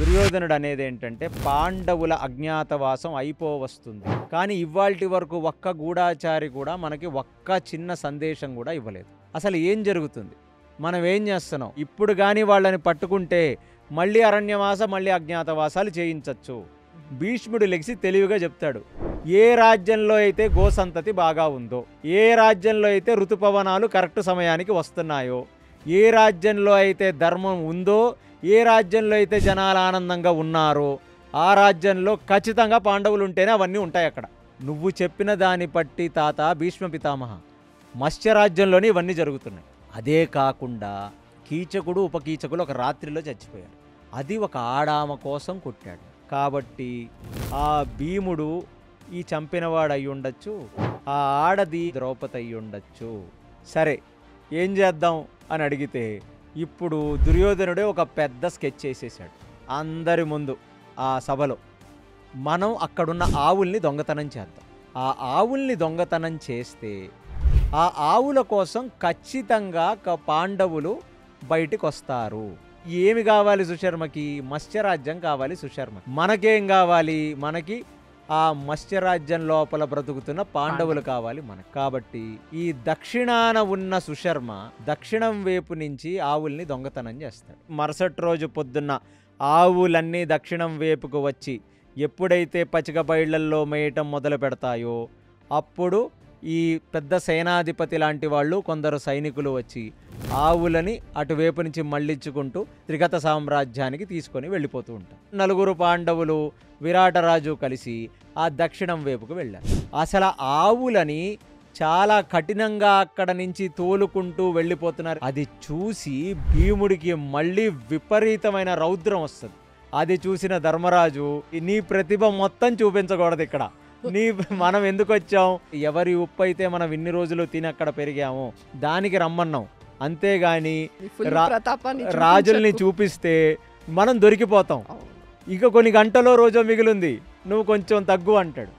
దుర్యోధనుడు అనేది ఏంటంటే పాండవుల అజ్ఞాతవాసం అయిపోవస్తుంది, కానీ ఇవాల్టి వరకు ఒక్క గూఢాచారి కూడా మనకి ఒక్క చిన్న సందేశం కూడా ఇవ్వలేదు. అసలు ఏం జరుగుతుంది, మనం ఏం చేస్తున్నాం? ఇప్పుడు కానీ వాళ్ళని పట్టుకుంటే మళ్ళీ అరణ్యవాస మళ్ళీ అజ్ఞాతవాసాలు చేయించవచ్చు. భీష్ముడు లెగిసి తెలివిగా చెప్తాడు, ఏ రాజ్యంలో అయితే గోసంతతి బాగా ఉందో, ఏ రాజ్యంలో అయితే ఋతుపవనాలు కరెక్ట్ సమయానికి వస్తున్నాయో, ఏ రాజ్యంలో అయితే ధర్మం ఉందో, ఏ రాజ్యంలో అయితే జనాలు ఆనందంగా ఉన్నారో ఆ రాజ్యంలో ఖచ్చితంగా పాండవులు ఉంటేనే అవన్నీ ఉంటాయి అక్కడ. నువ్వు చెప్పిన దాన్ని బట్టి తాత భీష్మ పితామహ మత్స్యరాజ్యంలోనే ఇవన్నీ జరుగుతున్నాయి. అదే కాకుండా కీచకుడు ఉపకీచకులు ఒక రాత్రిలో చచ్చిపోయారు. అది ఒక ఆడామ కోసం కొట్టాడు. కాబట్టి ఆ భీముడు ఈ చంపినవాడు అయి ఉండొచ్చు, ఆ ఆడది ద్రౌపది అయి ఉండొచ్చు. సరే ఏం చేద్దాం అని అడిగితే ఇప్పుడు దుర్యోధనుడే ఒక పెద్ద స్కెచ్ చేసేసాడు అందరి ముందు. ఆ సభలో మనం అక్కడున్న ఆవుల్ని దొంగతనం చేద్దాం. ఆ ఆవుల్ని దొంగతనం చేస్తే ఆ ఆవుల కోసం ఖచ్చితంగా పాండవులు బయటికి వస్తారు. ఏమి కావాలి సుశర్మకి? మత్స్యరాజ్యం కావాలి సుశర్మ. మనకేం కావాలి? మనకి ఆ మత్స్యరాజ్యం లోపల బ్రతుకుతున్న పాండవులు కావాలి మనకు. కాబట్టి ఈ దక్షిణాన ఉన్న సుశర్మ దక్షిణం వైపు నుంచి ఆవుల్ని దొంగతనం చేస్తాడు. మరుసటి రోజు పొద్దున్న ఆవులన్నీ దక్షిణం వైపుకు వచ్చి ఎప్పుడైతే పచ్చిక బయళ్లల్లో మేయటం మొదలు పెడతాయో అప్పుడు ఈ పెద్ద సేనాధిపతి లాంటి వాళ్ళు కొందరు సైనికులు వచ్చి ఆవులని అటువైపు నుంచి మళ్ళించుకుంటూ త్రిగత సామ్రాజ్యానికి తీసుకొని వెళ్ళిపోతూ ఉంటారు. నలుగురు పాండవులు విరాటరాజు కలిసి ఆ దక్షిణం వైపుకు వెళ్ళారు. అసలు ఆవులని చాలా కఠినంగా అక్కడ నుంచి తోలుకుంటూ వెళ్ళిపోతున్నారు. అది చూసి భీముడికి మళ్ళీ విపరీతమైన రౌద్రం వస్తుంది. అది చూసిన ధర్మరాజు, నీ ప్రతిభ మొత్తం చూపించకూడదు ఇక్కడ, మనం ఎందుకు వచ్చాం, ఎవరి ఉప్పు అయితే మనం ఇన్ని రోజులు తిని అక్కడ పెరిగామో దానికి రమ్మన్నాం, అంతేగాని రాజుల్ని చూపిస్తే మనం దొరికిపోతాం, ఇక కొన్ని గంటలో రోజు మిగిలింది, నువ్వు కొంచెం తగ్గు అంటాడు.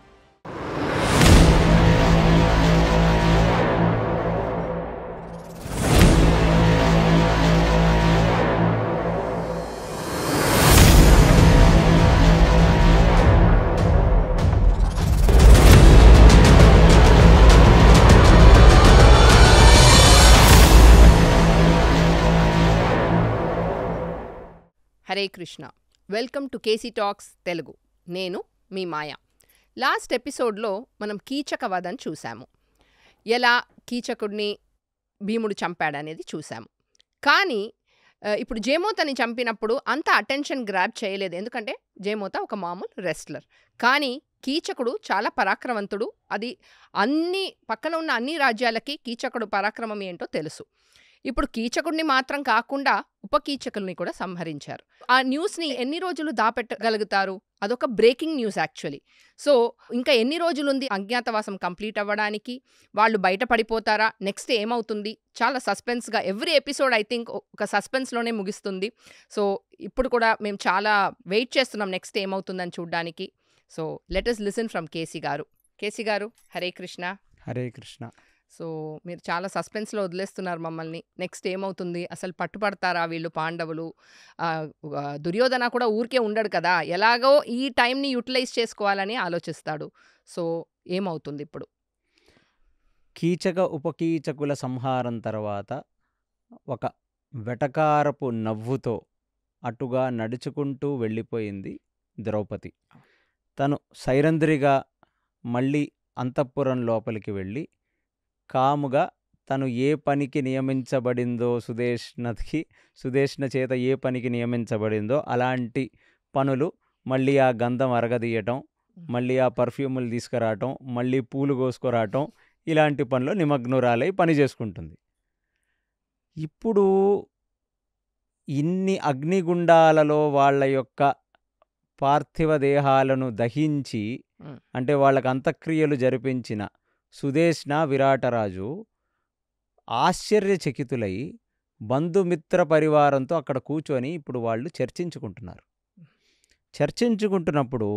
Hare Krishna. Welcome to KC talks Telugu. నేను మీ మాయ. లాస్ట్ ఎపిసోడ్లో మనం కీచక వధను చూసాము. ఎలా కీచకుడిని భీముడు చంపాడనేది చూసాము. కానీ ఇప్పుడు జయమోతని చంపినప్పుడు అంత అటెన్షన్ గ్రాబ్ చేయలేదు, ఎందుకంటే జయమోత ఒక మామూలు రెస్లర్. కానీ కీచకుడు చాలా పరాక్రమవంతుడు. అది పక్కన ఉన్న అన్ని రాజ్యాలకి కీచకుడు పరాక్రమం ఏంటో తెలుసు. ఇప్పుడు కీచకుడిని మాత్రం కాకుండా ఉపకీచకుల్ని కూడా సంహరించారు. ఆ న్యూస్ని ఎన్ని రోజులు దాపెట్టగలుగుతారు? అదొక బ్రేకింగ్ న్యూస్ యాక్చువల్లీ. సో ఇంకా ఎన్ని రోజులుంది అజ్ఞాతవాసం కంప్లీట్ అవ్వడానికి? వాళ్ళు బయటపడిపోతారా? నెక్స్ట్ ఏమవుతుంది? చాలా సస్పెన్స్గా ఎవ్రీ ఎపిసోడ్ ఐ థింక్ ఒక సస్పెన్స్లోనే ముగిస్తుంది. సో ఇప్పుడు కూడా మేము చాలా వెయిట్ చేస్తున్నాం నెక్స్ట్ ఏమవుతుందని చూడడానికి. So let us listen from KC గారు. కేసీ గారు, హరే కృష్ణ. హరే కృష్ణ. సో మీరు చాలా సస్పెన్స్లో వదిలేస్తున్నారు మమ్మల్ని. నెక్స్ట్ ఏమవుతుంది? అసలు పట్టుపడతారా వీళ్ళు పాండవులు? దుర్యోధన కూడా ఊరికే ఉండడు కదా, ఎలాగో ఈ టైంని యూటిలైజ్ చేసుకోవాలని ఆలోచిస్తాడు. సో ఏమవుతుంది ఇప్పుడు? కీచక ఉపకీచకుల సంహారం తర్వాత ఒక వెటకారపు నవ్వుతో అటుగా నడుచుకుంటూ వెళ్ళిపోయింది ద్రౌపది. తను సైరంధ్రిగా మళ్ళీ అంతఃపురం లోపలికి వెళ్ళి కాముగా తను ఏ పనికి నియమించబడిందో, సుదేష్ణ చేత ఏ పనికి నియమించబడిందో అలాంటి పనులు, మళ్ళీ ఆ గంధం అరగదీయటం, మళ్ళీ ఆ పర్ఫ్యూములు తీసుకురావటం, మళ్ళీ పూలు కోసుకురావటం, ఇలాంటి పనులు నిమగ్నురాలై పని చేసుకుంటుంది. ఇప్పుడు ఇన్ని అగ్నిగుండాలలో వాళ్ళ యొక్క పార్థివ దేహాలను దహించి అంటే వాళ్ళకు అంత్యక్రియలు జరిపించిన సుదేష్ణ విరాటరాజు ఆశ్చర్యచకితులై బంధుమిత్ర పరివారంతో అక్కడ కూర్చొని ఇప్పుడు వాళ్ళు చర్చించుకుంటున్నప్పుడు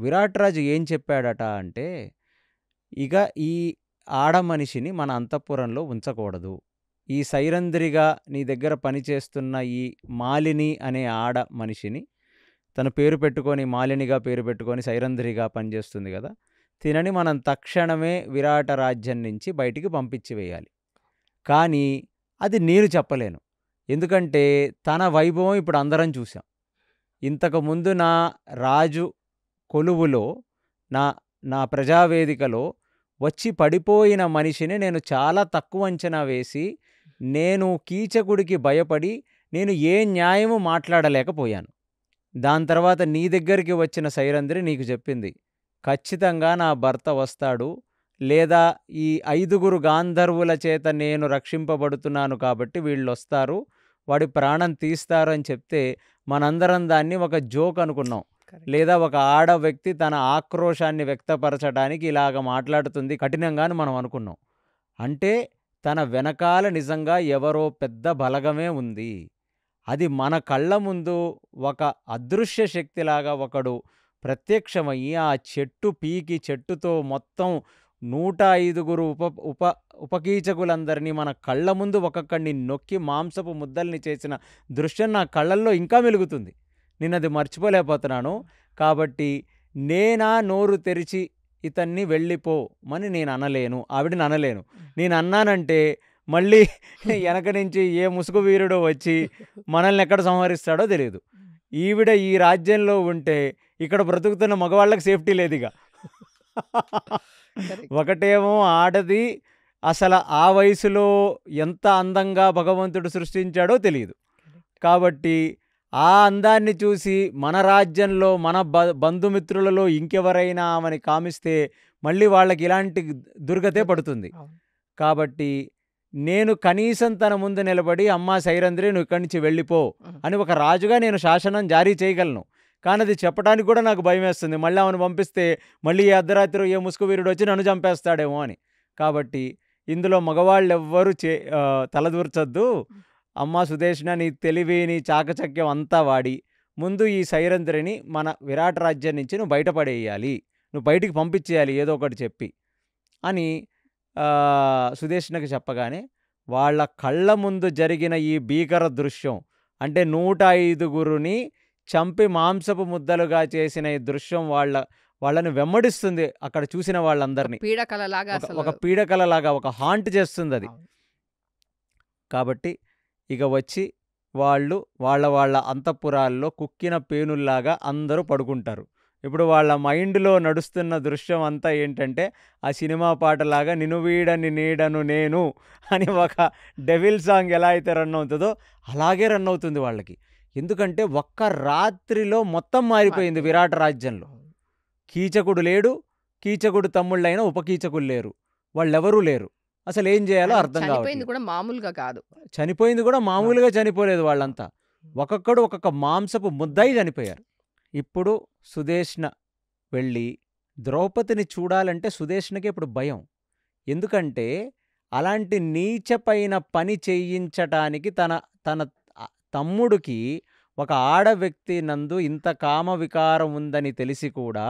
విరాటరాజు ఏం చెప్పాడట అంటే, ఇక ఈ ఆడ మనిషిని మన అంతఃపురంలో ఉంచకూడదు, ఈ సైరంధ్రిగా నీ దగ్గర పనిచేస్తున్న ఈ మాలిని అనే ఆడ మనిషిని తన పేరు పెట్టుకొని మాలినిగా పేరు పెట్టుకొని సైరంధ్రిగా పనిచేస్తుంది కదా, తినని మనం తక్షణమే విరాట రాజ్యం నుంచి బయటికి పంపించి వేయాలి. కానీ అది నేను చెప్పలేను. ఎందుకంటే తన వైభవం ఇప్పుడు అందరం చూసాం. ఇంతకుముందు నా రాజు కొలువులో, నా నా ప్రజావేదికలో వచ్చి పడిపోయిన మనిషిని నేను చాలా తక్కువ అంచనా వేసి, నేను కీచకుడికి భయపడి నేను ఏ న్యాయము మాట్లాడలేకపోయాను. దాని తర్వాత నీ దగ్గరికి వచ్చిన సైరంధ్రి నీకు చెప్పింది, ఖచ్చితంగా నా భర్త వస్తాడు, లేదా ఈ 5 గాంధర్వుల చేత నేను రక్షింపబడుతున్నాను కాబట్టి వీళ్ళొస్తారు, వాడి ప్రాణం తీస్తారు అని చెప్తే మనందరం దాన్ని ఒక జోక్ అనుకున్నాం. లేదా ఒక ఆడ వ్యక్తి తన ఆక్రోశాన్ని వ్యక్తపరచడానికి ఇలాగ మాట్లాడుతుంది కఠినంగా అని మనం అనుకున్నాం. అంటే తన వెనకాల నిజంగా ఎవరో పెద్ద బలగమే ఉంది. అది మన కళ్ళ ముందు ఒక అదృశ్య శక్తిలాగా ఒకడు ప్రత్యక్షమయ్యి ఆ చెట్టు పీకి చెట్టుతో మొత్తం 105 ఉపకీచకులందరినీ మన కళ్ళ ముందు ఒక్కొక్కడిని నొక్కి మాంసపు ముద్దల్ని చేసిన దృశ్యం నా కళ్ళల్లో ఇంకా మెలుగుతుంది. నేనది మర్చిపోలేకపోతున్నాను. కాబట్టి నేనా నోరు తెరిచి ఇతన్ని వెళ్ళిపోమని నేను అనలేను, ఆవిడని అనలేను. నేను అన్నానంటే మళ్ళీ వెనక నుంచి ఏ ముసుగు వీరుడో వచ్చి మనల్ని ఎక్కడ సంహరిస్తాడో తెలియదు. ఈవిడ ఈ రాజ్యంలో ఉంటే ఇక్కడ బ్రతుకుతున్న మగవాళ్ళకి సేఫ్టీ లేదు ఇక. ఒకటేమో ఆడది, అసలు ఆ వయసులో ఎంత అందంగా భగవంతుడు సృష్టించాడో తెలియదు. కాబట్టి ఆ అందాన్ని చూసి మన రాజ్యంలో మన బంధుమిత్రులలో ఇంకెవరైనా ఆమెని కామిస్తే మళ్ళీ వాళ్ళకి ఇలాంటి దుర్గతే పడుతుంది. కాబట్టి నేను కనీసం తన ముందు నిలబడి, అమ్మా సైరంధ్రి నువ్వు ఇక్కడి నుంచి వెళ్ళిపో అని ఒక రాజుగా నేను శాసనం జారీ చేయగలను. కానీ అది చెప్పడానికి కూడా నాకు భయం వేస్తుంది. మళ్ళీ ఆమెను పంపిస్తే మళ్ళీ ఏ అర్ధరాత్రి ఏ ముసుగు వీరుడు వచ్చి నన్ను చంపేస్తాడేమో అని. కాబట్టి ఇందులో మగవాళ్ళు ఎవ్వరూ తలదూర్చొద్దు. అమ్మా సుదేష్ణ, నీ తెలివి నీ చాకచక్యం అంతా వాడి ముందు ఈ సైరంధ్రిని మన విరాట రాజ్యం నుంచి నువ్వు బయటపడేయాలి, నువ్వు బయటికి పంపించేయాలి ఏదో ఒకటి చెప్పి అని సుదేష్ణకి చెప్పగానే వాళ్ళ కళ్ళ ముందు జరిగిన ఈ భీకర దృశ్యం, అంటే 105 చంపి మాంసపు ముద్దలుగా చేసిన ఈ దృశ్యం వాళ్ళని వెంబడిస్తుంది. అక్కడ చూసిన వాళ్ళందరినీ ఒక పీడకలలాగా ఒక హాంట్ చేస్తుంది అది. కాబట్టి ఇక వచ్చి వాళ్ళు వాళ్ళ అంతఃపురాల్లో కుక్కిన పేనుల్లాగా అందరూ పడుకుంటారు. ఇప్పుడు వాళ్ళ మైండ్లో నడుస్తున్న దృశ్యం అంతా ఏంటంటే ఆ సినిమా పాటలాగా నిన్ను వీడని నీడను నేను అని ఒక డెవిల్ సాంగ్ ఎలా అయితే రన్ అవుతుందో అలాగే రన్ అవుతుంది వాళ్ళకి. ఎందుకంటే ఒక్క రాత్రిలో మొత్తం మారిపోయింది విరాట రాజ్యంలో. కీచకుడు లేడు, కీచకుడు తమ్ముళ్ళైన ఉపకీచకులు లేరు, వాళ్ళెవరూ లేరు. అసలు ఏం చేయాలో అర్థం కావట్లేదు. చనిపోయింది కూడా మామూలుగా చనిపోలేదు. వాళ్ళంతా ఒక్కొక్కడు ఒక్కొక్క మాంసపు ముద్దయి చనిపోయారు. ఇప్పుడు సుదేష్ణ వెళ్ళి ద్రౌపదిని చూడాలంటే సుదేష్ణకి ఇప్పుడు భయం. ఎందుకంటే అలాంటి నీచపైన పని చేయించటానికి తన తమ్ముడికి ఒక ఆడ వ్యక్తి నందు ఇంత కామ వికారం ఉందని తెలిసి కూడా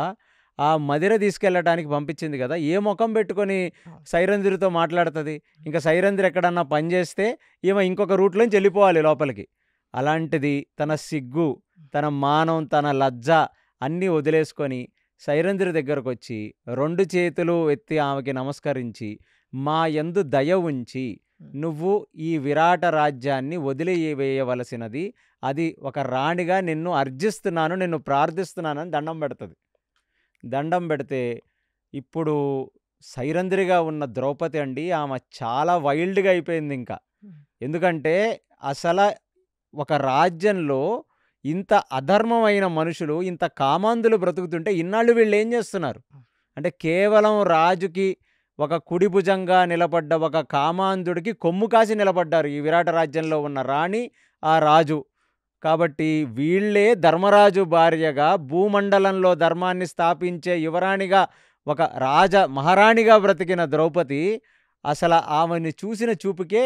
ఆ మదిర తీసుకెళ్ళటానికి పంపించింది కదా. ఏ ముఖం పెట్టుకొని సైరంధ్రితో మాట్లాడుతుంది? ఇంకా సైరంధ్రి ఎక్కడన్నా పనిచేస్తే ఈమె ఇంకొక రూట్లోంచి వెళ్ళిపోవాలి లోపలికి. అలాంటిది తన సిగ్గు, తన మానం, తన లజ్జ అన్నీ వదిలేసుకొని సైరంధ్రి దగ్గరకు వచ్చి 2 చేతులు ఎత్తి ఆమెకి నమస్కరించి, మా యందు దయ ఉంచి నువ్వు ఈ విరాట రాజ్యాన్ని వదిలివేయవలసినది, అది ఒక రాణిగా నిన్ను అర్జిస్తున్నాను, నిన్ను ప్రార్థిస్తున్నానని దండం పెడుతుంది. దండం పెడితే ఇప్పుడు సైరంధ్రిగా ఉన్న ద్రౌపది అండి, ఆమె చాలా వైల్డ్గా అయిపోయింది ఇంకా. ఎందుకంటే అసలు ఒక రాజ్యంలో ఇంత అధర్మమైన మనుషులు, ఇంత కామాంధులు బ్రతుకుతుంటే ఇన్నాళ్ళు వీళ్ళు ఏం చేస్తున్నారు అంటే కేవలం రాజుకి ఒక కుడి భుజంగా నిలబడ్డ ఒక కామాంధుడికి కొమ్ము కాసి నిలబడ్డారు ఈ విరాట రాజ్యంలో ఉన్న రాణి, ఆ రాజు. కాబట్టి వీళ్ళే ధర్మరాజు భార్యగా భూమండలంలో ధర్మాన్ని స్థాపించే యువరాణిగా ఒక మహారాణిగా బ్రతికిన ద్రౌపది అసలు ఆమెని చూసిన చూపుకే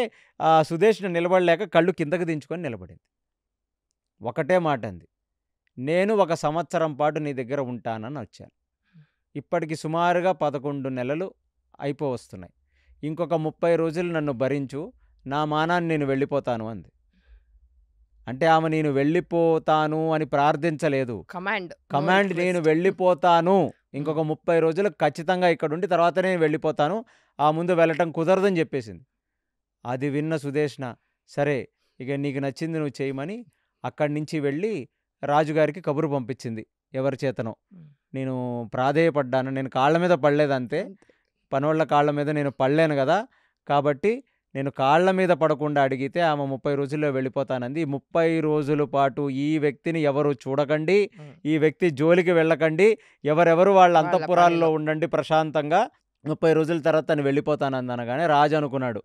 సుదేష్ణ నిలబడలేక కళ్ళు కిందకు దించుకొని నిలబడింది. ఒకటే మాట అంది, నేను 1 సంవత్సరం పాటు నీ దగ్గర ఉంటానని వచ్చాను. ఇప్పటికి సుమారుగా 11 నెలలు అయిపోవస్తున్నాయి. ఇంకొక 30 రోజులు నన్ను భరించు, నా మానాన్ని నేను వెళ్ళిపోతాను అంది. అంటే ఆమె నేను వెళ్ళిపోతాను అని ప్రార్థించలేదు. కమాండ్ నేను వెళ్ళిపోతాను, ఇంకొక 30 రోజులు ఖచ్చితంగా ఇక్కడుండి తర్వాత నేను వెళ్ళిపోతాను, ఆ ముందు వెళ్ళటం కుదరదని చెప్పేసింది. అది విన్న సుదేష్ణ, సరే ఇక నీకు నచ్చింది నువ్వు చేయమని అక్కడి నుంచి వెళ్ళి రాజుగారికి కబురు పంపించింది. ఎవరి చేతనో. నేను ప్రాధేయపడ్డాను, నేను కాళ్ళ మీద పడలేదంతే, పనోళ్ళ కాళ్ళ మీద నేను పడలేను కదా, కాబట్టి నేను కాళ్ళ మీద పడకుండా అడిగితే ఆమె 30 రోజుల్లో వెళ్ళిపోతానంది. 30 రోజుల పాటు ఈ వ్యక్తిని ఎవరు చూడకండి, ఈ వ్యక్తి జోలికి వెళ్ళకండి, ఎవరెవరు వాళ్ళ అంతఃపురాల్లో ఉండండి ప్రశాంతంగా, 30 రోజుల తర్వాత తను వెళ్ళిపోతానంది అనగానే రాజు అనుకున్నాడు,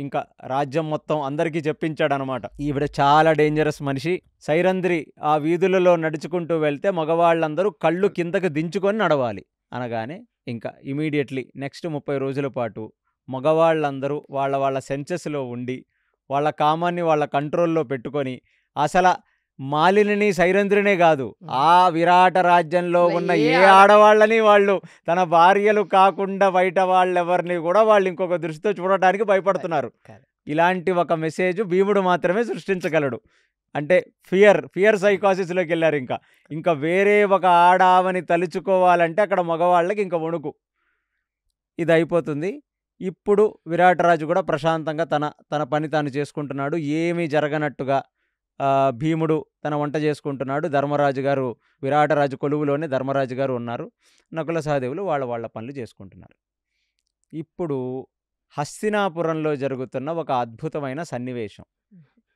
ఇంకా రాజ్యం మొత్తం అందరికీ చెప్పించాడు అనమాట, ఈవిడ చాలా డేంజరస్ మనిషి. సైరంధ్రి ఆ వీధులలో నడుచుకుంటూ వెళ్తే మగవాళ్ళందరూ కళ్ళు కిందకి దించుకొని నడవాలి అనగానే ఇంకా ఇమీడియట్లీ నెక్స్ట్ 30 రోజుల పాటు మగవాళ్ళందరూ వాళ్ళ వాళ్ళ సెన్సెస్లో ఉండి వాళ్ళ కామాన్ని వాళ్ళ కంట్రోల్లో పెట్టుకొని, అసలు మాలిని సైరంధ్రినే కాదు, ఆ విరాట రాజ్యంలో ఉన్న ఏ ఆడవాళ్ళని వాళ్ళు తన భార్యలు కాకుండా బయట వాళ్ళెవరిని కూడా వాళ్ళు ఇంకొక దృష్టితో చూడటానికి భయపడుతున్నారు. ఇలాంటి ఒక మెసేజ్ భీముడు మాత్రమే సృష్టించగలడు. అంటే ఫియర్ సైకాసిస్లోకి వెళ్ళారు. ఇంకా వేరే ఒక ఆడావని తలుచుకోవాలంటే అక్కడ మగవాళ్ళకి ఇంకా వణుకు. ఇది అయిపోతుంది. ఇప్పుడు విరాటరాజు కూడా ప్రశాంతంగా తన పని తాను చేసుకుంటున్నాడు, ఏమీ జరగనట్టుగా. భీముడు తన వంట చేసుకుంటున్నాడు, ధర్మరాజు గారు విరాటరాజు కొలువులోనే ధర్మరాజు గారు ఉన్నారు, నకుల సహదేవులు వాళ్ళ పనులు చేసుకుంటున్నారు. ఇప్పుడు హస్తినాపురంలో జరుగుతున్న ఒక అద్భుతమైన సన్నివేశం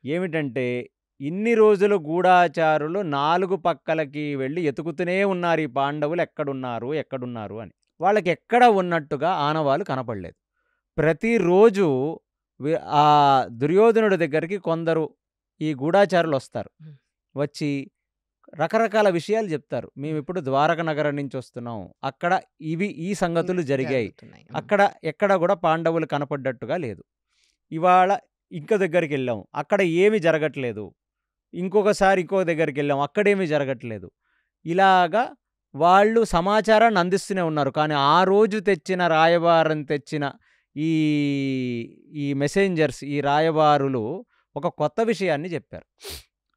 ఏమిటంటే, ఇన్ని రోజులు గూఢాచారులు 4 పక్కలకి వెళ్ళి ఎతుకుతూనే ఉన్నారు ఈ పాండవులు ఎక్కడున్నారు అని. వాళ్ళకి ఎక్కడ ఉన్నట్టుగా ఆనవాలు కనపడలేదు. ప్రతిరోజు ఆ దుర్యోధనుడి దగ్గరికి కొందరు ఈ గూఢాచారులు వస్తారు, వచ్చి రకరకాల విషయాలు చెప్తారు. మేము ఇప్పుడు ద్వారక నగరం నుంచి వస్తున్నాం, అక్కడ ఈ సంగతులు జరిగాయి, అక్కడ ఎక్కడ కూడా పాండవులు కనపడ్డట్టుగా లేదు, ఇవాళ ఇంకో దగ్గరికి వెళ్ళాం అక్కడ ఏమి జరగట్లేదు, ఇంకొకసారి ఇంకో దగ్గరికి వెళ్ళాం అక్కడేమీ జరగట్లేదు. ఇలాగా వాళ్ళు సమాచారాన్ని అందిస్తూనే ఉన్నారు. కానీ ఆ రోజు తెచ్చిన రాయబారం తెచ్చిన ఈ మెసెంజర్స్, ఈ రాయబారులు ఒక కొత్త విషయాన్ని చెప్పారు.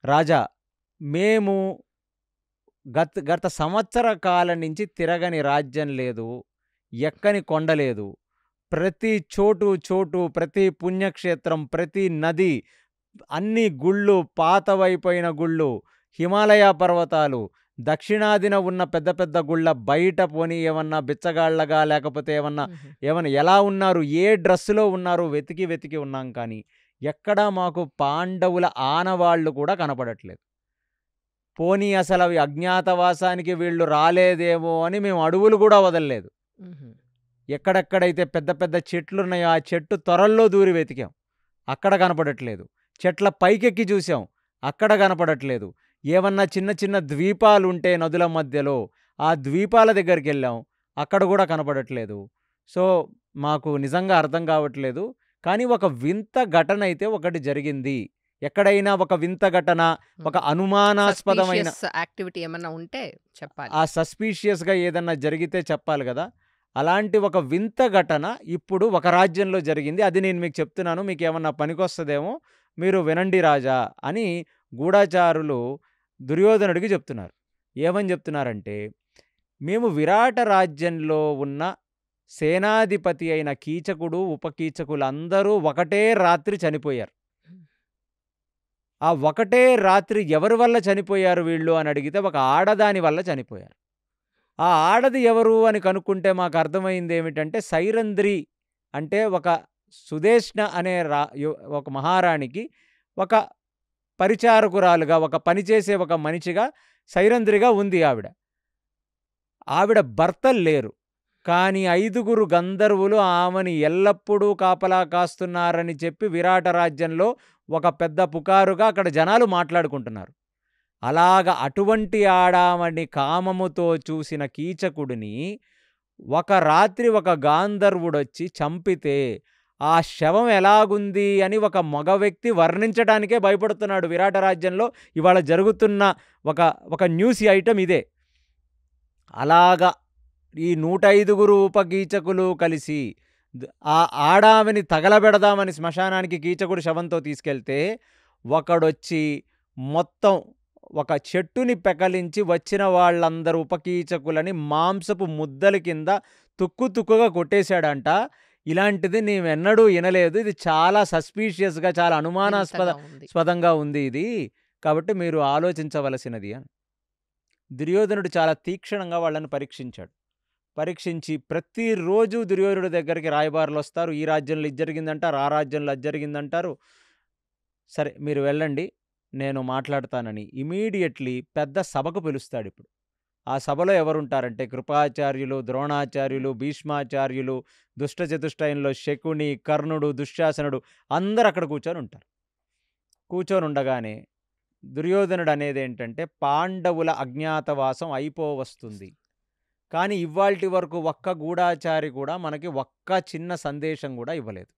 రాజా, మేము గత సంవత్సర కాలం నుంచి తిరగని రాజ్యం లేదు, ఎక్కని కొండ లేదు, ప్రతి చోటు ప్రతి పుణ్యక్షేత్రం, ప్రతి నది, అన్ని గుళ్ళు, పాతవైపోయిన గుళ్ళు, హిమాలయ పర్వతాలు, దక్షిణాదిన ఉన్న పెద్ద పెద్ద గుళ్ళ బయట పోని ఏమన్నా బిచ్చగాళ్ళగా లేకపోతే ఏమన్నా ఎలా ఉన్నారు, ఏ డ్రెస్సులో ఉన్నారు వెతికి ఉన్నాం. కానీ ఎక్కడా మాకు పాండవుల ఆనవాళ్ళు కూడా కనపడట్లేదు. పోనీ అసలు అవి అజ్ఞాతవాసానికి వీళ్ళు రాలేదేమో అని మేము అడవులు కూడా వదలలేదు. ఎక్కడెక్కడైతే పెద్ద పెద్ద చెట్లున్నాయో ఆ చెట్టు త్వరల్లో దూరి వెతికాం, అక్కడ కనపడట్లేదు. చెట్ల పైకెక్కి చూసాం, అక్కడ కనపడట్లేదు. ఏమన్నా చిన్న చిన్న ద్వీపాలు ఉంటే నదుల మధ్యలో, ఆ ద్వీపాల దగ్గరికి వెళ్ళాం, అక్కడ కూడా కనపడట్లేదు. సో మాకు నిజంగా అర్థం కావట్లేదు. కానీ ఒక వింత ఘటన అయితే ఒకటి జరిగింది. ఎక్కడైనా ఒక వింత ఘటన, ఒక అనుమానాస్పదమైన యాక్టివిటీ ఏమన్నా ఉంటే చెప్పాలి. ఆ సస్పీషియస్గా ఏదన్నా జరిగితే చెప్పాలి కదా. అలాంటి ఒక వింత ఘటన ఇప్పుడు ఒక రాజ్యంలో జరిగింది. అది నేను మీకు చెప్తున్నాను, మీకు ఏమన్నా పనికొస్తుందేమో మీరు వినండి రాజా అని గూఢాచారులు దుర్యోధనుడికి చెప్తున్నారు. ఏమని చెప్తున్నారంటే, మేము విరాట రాజ్యంలో ఉన్న సేనాధిపతి అయిన కీచకుడు, ఉపకీచకులు అందరూ ఒకటే రాత్రి చనిపోయారు. ఆ ఒకటే రాత్రి ఎవరి వల్ల చనిపోయారు వీళ్ళు అని అడిగితే ఒక ఆడదాని వల్ల చనిపోయారు. ఆ ఆడది ఎవరు అని కనుక్కుంటే మాకు అర్థమైంది ఏమిటంటే, సైరంధ్రి అంటే ఒక సుదేష్ణ అనే ఒక మహారాణికి ఒక పరిచారకురాలుగా, ఒక పనిచేసే ఒక మనిషిగా సైరంధ్రిగా ఉంది ఆవిడ భర్తలు లేరు. కానీ 5 గంధర్వులు ఆమెని ఎల్లప్పుడూ కాపలా కాస్తున్నారని చెప్పి విరాట రాజ్యంలో ఒక పెద్ద పుకారుగా అక్కడ జనాలు మాట్లాడుకుంటున్నారు. అలాగా అటువంటి ఆడామని కామముతో చూసిన కీచకుడిని ఒక రాత్రి ఒక గాంధర్వుడొచ్చి చంపితే ఆ శవం ఎలాగుంది అని ఒక మగ వ్యక్తి వర్ణించడానికే భయపడుతున్నాడు. విరాట రాజ్యంలో ఇవాళ జరుగుతున్న ఒక న్యూస్ ఐటమ్ ఇదే. అలాగా ఈ 105 ఉపకీచకులు కలిసి ఆ ఆడామని తగలబెడదామని శ్మశానానికి కీచకుడు శవంతో తీసుకెళ్తే ఒకడొచ్చి మొత్తం ఒక చెట్టుని పెకలించి వచ్చిన వాళ్ళందరూ ఉపకీచకులని మాంసపు ముద్దల కింద తుక్కు తుక్కుగా కొట్టేశాడంట. ఇలాంటిది నేనెన్నడూ వినలేదు. ఇది చాలా సస్పీషియస్‌గా, చాలా వింతగా ఉంది. స్పదంగా ఉంది ఇది. కాబట్టి మీరు ఆలోచించవలసినది అని. దుర్యోధనుడు చాలా తీక్షణంగా వాళ్ళని పరీక్షించాడు. పరీక్షించి ప్రతిరోజు దుర్యోధనుడి దగ్గరికి రాయబారులొస్తారు. ఈ రాజ్యంలో ఇది జరిగిందంటారు, ఆ రాజ్యంలో అది జరిగిందంటారు. సరే మీరు వెళ్ళండి, నేను మాట్లాడతానని ఇమీడియట్‌లీ పెద్ద సభకు పిలుస్తాడిప్పుడు. ఆ సభలో ఎవరుంటారంటే కృపాచార్యులు, ద్రోణాచార్యులు, భీష్మాచార్యులు, దుష్టచతుష్టయంలో శకుని, కర్ణుడు, దుశ్శాసనుడు అందరూ అక్కడ కూర్చొనుంటారు. కూర్చొనుండగానే దుర్యోధనుడు అనేదేంటంటే పాండవుల అజ్ఞాతవాసం అయిపోవస్తుంది. కానీ ఇవ్వాల్టి వరకు ఒక్క గూఢాచారి కూడా మనకి ఒక్క చిన్న సందేశం కూడా ఇవ్వలేదు.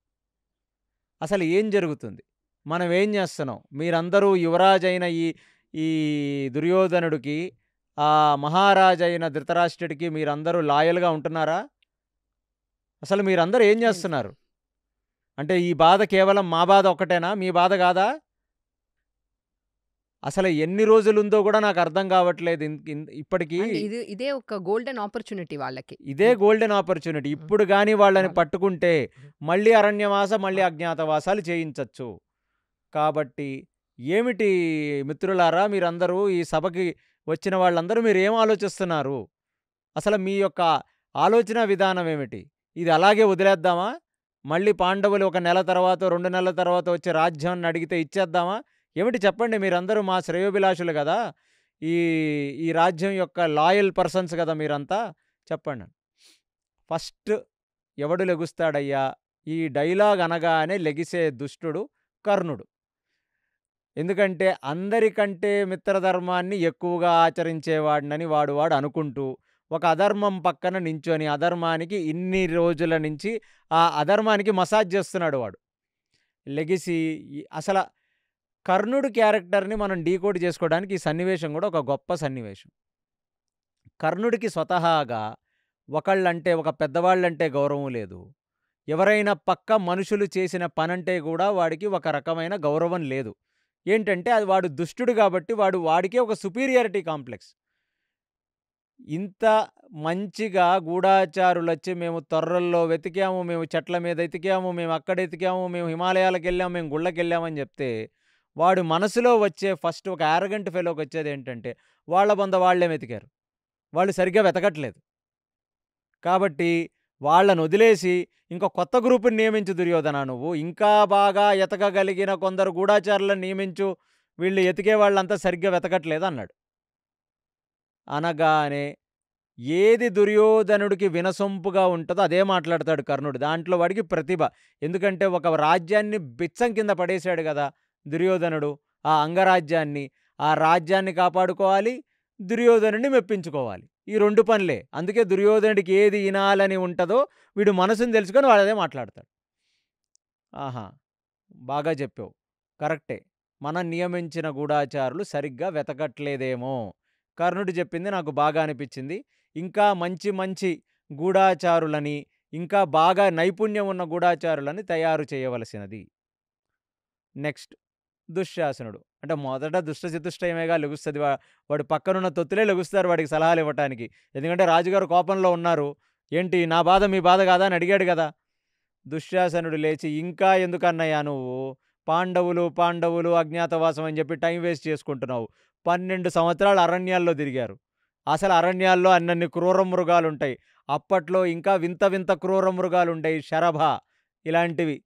అసలు ఏం జరుగుతుంది? మనం ఏం చేస్తున్నాం? మీరందరూ యువరాజైన ఈ ఈ దుర్యోధనుడికి, మహారాజైన ధృతరాష్ట్రుడికి మీరందరూ లాయల్‌గా ఉంటున్నారా? అసలు మీరందరూ ఏం ఏంటి? చేస్తున్నారు? అంటే ఈ బాధ కేవలం మా బాధ ఒక్కటేనా? మీ బాధ కాదా? అసలు ఎన్ని రోజులుందో కూడా నాకు అర్థం కావట్లేదు. ఇప్పటికీ అండ్ ఇదే ఒక గోల్డెన్ ఆపర్చునిటీ వాళ్ళకి. ఇదే గోల్డెన్ ఆపర్చునిటీ. హ్మ్. ఇప్పుడు గాని వాళ్ళని వాళ్ళు పట్టుకుంటే మళ్ళీ అరణ్యవాస, మళ్ళీ అజ్ఞాతవాసాలు చేయించొచ్చు. కాబట్టి ఏమిటి మిత్రులారా, మీరందరూ ఈ సభకి వచ్చిన వాళ్ళందరూ మీరేం ఆలోచిస్తున్నారు? అసలు మీ యొక్క ఆలోచన విధానం ఏమిటి? ఇది అలాగే వదిలేద్దామా? మళ్ళీ పాండవులు ఒక నెల తర్వాతో, 2 నెలల తర్వాత వచ్చే రాజ్యాన్ని అడిగితే ఇచ్చేద్దామా? ఏమిటి చెప్పండి, మీరందరూ మా శ్రేయోభిలాషులు గదా! ఈ ఈ రాజ్యం యొక్క లాయల్ పర్సన్స్ గదా మీరంతా. చెప్పండి. ఫస్ట్ ఎవడు లెగుస్తాడయ్యా? ఈ డైలాగ్ అనగానే లెగిసే దుష్టుడు కర్ణుడు. ఎందుకంటే అందరికంటే మిత్రధర్మాన్ని ఎక్కువగా ఆచరించేవాడినని వాడు అనుకుంటూ, ఒక అధర్మం పక్కన నించొని అధర్మానికి ఇన్ని రోజుల నుంచి ఆ అధర్మానికి మసాజ్ చేస్తున్నాడు వాడు. లెగిసి అసల కర్ణుడి క్యారెక్టర్‌ని మనం డీకోడ్ చేసుకోవడానికి ఈ సన్నివేశం కూడా ఒక గొప్ప సన్నివేశం. కర్ణుడికి స్వతహాగా ఒకళ్ళంటే, ఒక పెద్దవాళ్ళంటే గౌరవం లేదు. ఎవరైనా పక్క మనుషులు చేసిన పనంటే కూడా వాడికి ఒక రకమైన గౌరవం లేదు. ఏంటంటే అది వాడు దుష్టుడు కాబట్టి వాడికే ఒక సుపీరియారిటీ కాంప్లెక్స్. ఇంత మంచిగా గూఢాచారులొచ్చి మేము తొర్రల్లో వెతికాము, మేము చెట్ల మీద ఎతికాము, మేము అక్కడ ఎతికాము, మేము హిమాలయాలకెళ్ళాము, మేము గుళ్ళకెళ్ళామని చెప్తే, వాడు మనసులో వచ్చే ఫస్ట్ ఒక యారగంట్ ఫెలోకొచ్చేదేంటంటే, వాళ్ళ బొంద వాళ్ళే వెతికారు. వాళ్ళు సరిగ్గా వెతకట్లేదు. కాబట్టి వాళ్ళనొదిలేసి ఇంకో కొత్త గ్రూప్‌ని నియమించు దుర్యోధన నువ్వు. ఇంకా బాగా ఎతకగలిగిన కొందరు గూఢాచారులను నియమించు. వీళ్ళు ఎతికే వాళ్ళంతా సరిగ్గా వెతకట్లేదన్నాడు. అనగానే ఏది దుర్యోధనుడికి వినసొంపుగా ఉంటదో అదే మాట్లాడతాడు కర్ణుడు. దాంట్లో వాడికి ప్రతిభ. ఎందుకంటే ఒక రాజ్యాన్ని బిచ్చం కింద పడేశాడు గదా దుర్యోధనుడు. ఆ అంగరాజ్యాన్ని. ఆ రాజ్యాన్ని కాపాడుకోవాలి, దుర్యోధనుడిని మెప్పించుకోవాలి. ఈ 2 పనులే. అందుకే దుర్యోధనుడికి ఏది ఇనాలని ఉంటదో వీడు మనసుని తెలుసుకొని వాడదే మాట్లాడతాడు. ఆహా! బాగా చెప్పావు. కరెక్టే. మనం నియమించిన గూఢాచారులు సరిగ్గా వెతకట్లేదేమో. కర్ణుడు చెప్పింది నాకు బాగా అనిపించింది. ఇంకా మంచి మంచి గూఢాచారులని, ఇంకా బాగా నైపుణ్యం ఉన్న గూఢాచారులని తయారు చేయవలసినది. నెక్స్ట్ దుశ్శాసనుడు. అంటే మొదట దుష్టచతుష్టయమేగా లెగుస్తది. వాడి పక్కనున్న తొత్తులే లెగుస్తారు వాడికి సలహాలివ్వటానికి. ఎందుకంటే రాజుగారు కోపంలో ఉన్నారు. ఏంటి నా బాధ మీ బాధ కాదా అని అడిగాడు గదా! దుశ్శాసనుడు లేచి, ఇంకా ఎందుకన్నయ్యా నువ్వు పాండవులు అజ్ఞాతవాసం అని చెప్పి టైం వేస్ట్ చేసుకుంటున్నావు. 12 సంవత్సరాలు అరణ్యాల్లో తిరిగారు. అసలు అరణ్యాల్లో అన్నన్ని క్రూర మృగాలుంటాయి. అప్పట్లో ఇంకా వింత వింత క్రూర మృగాలుండేయి. శరభ ఇలాంటివి.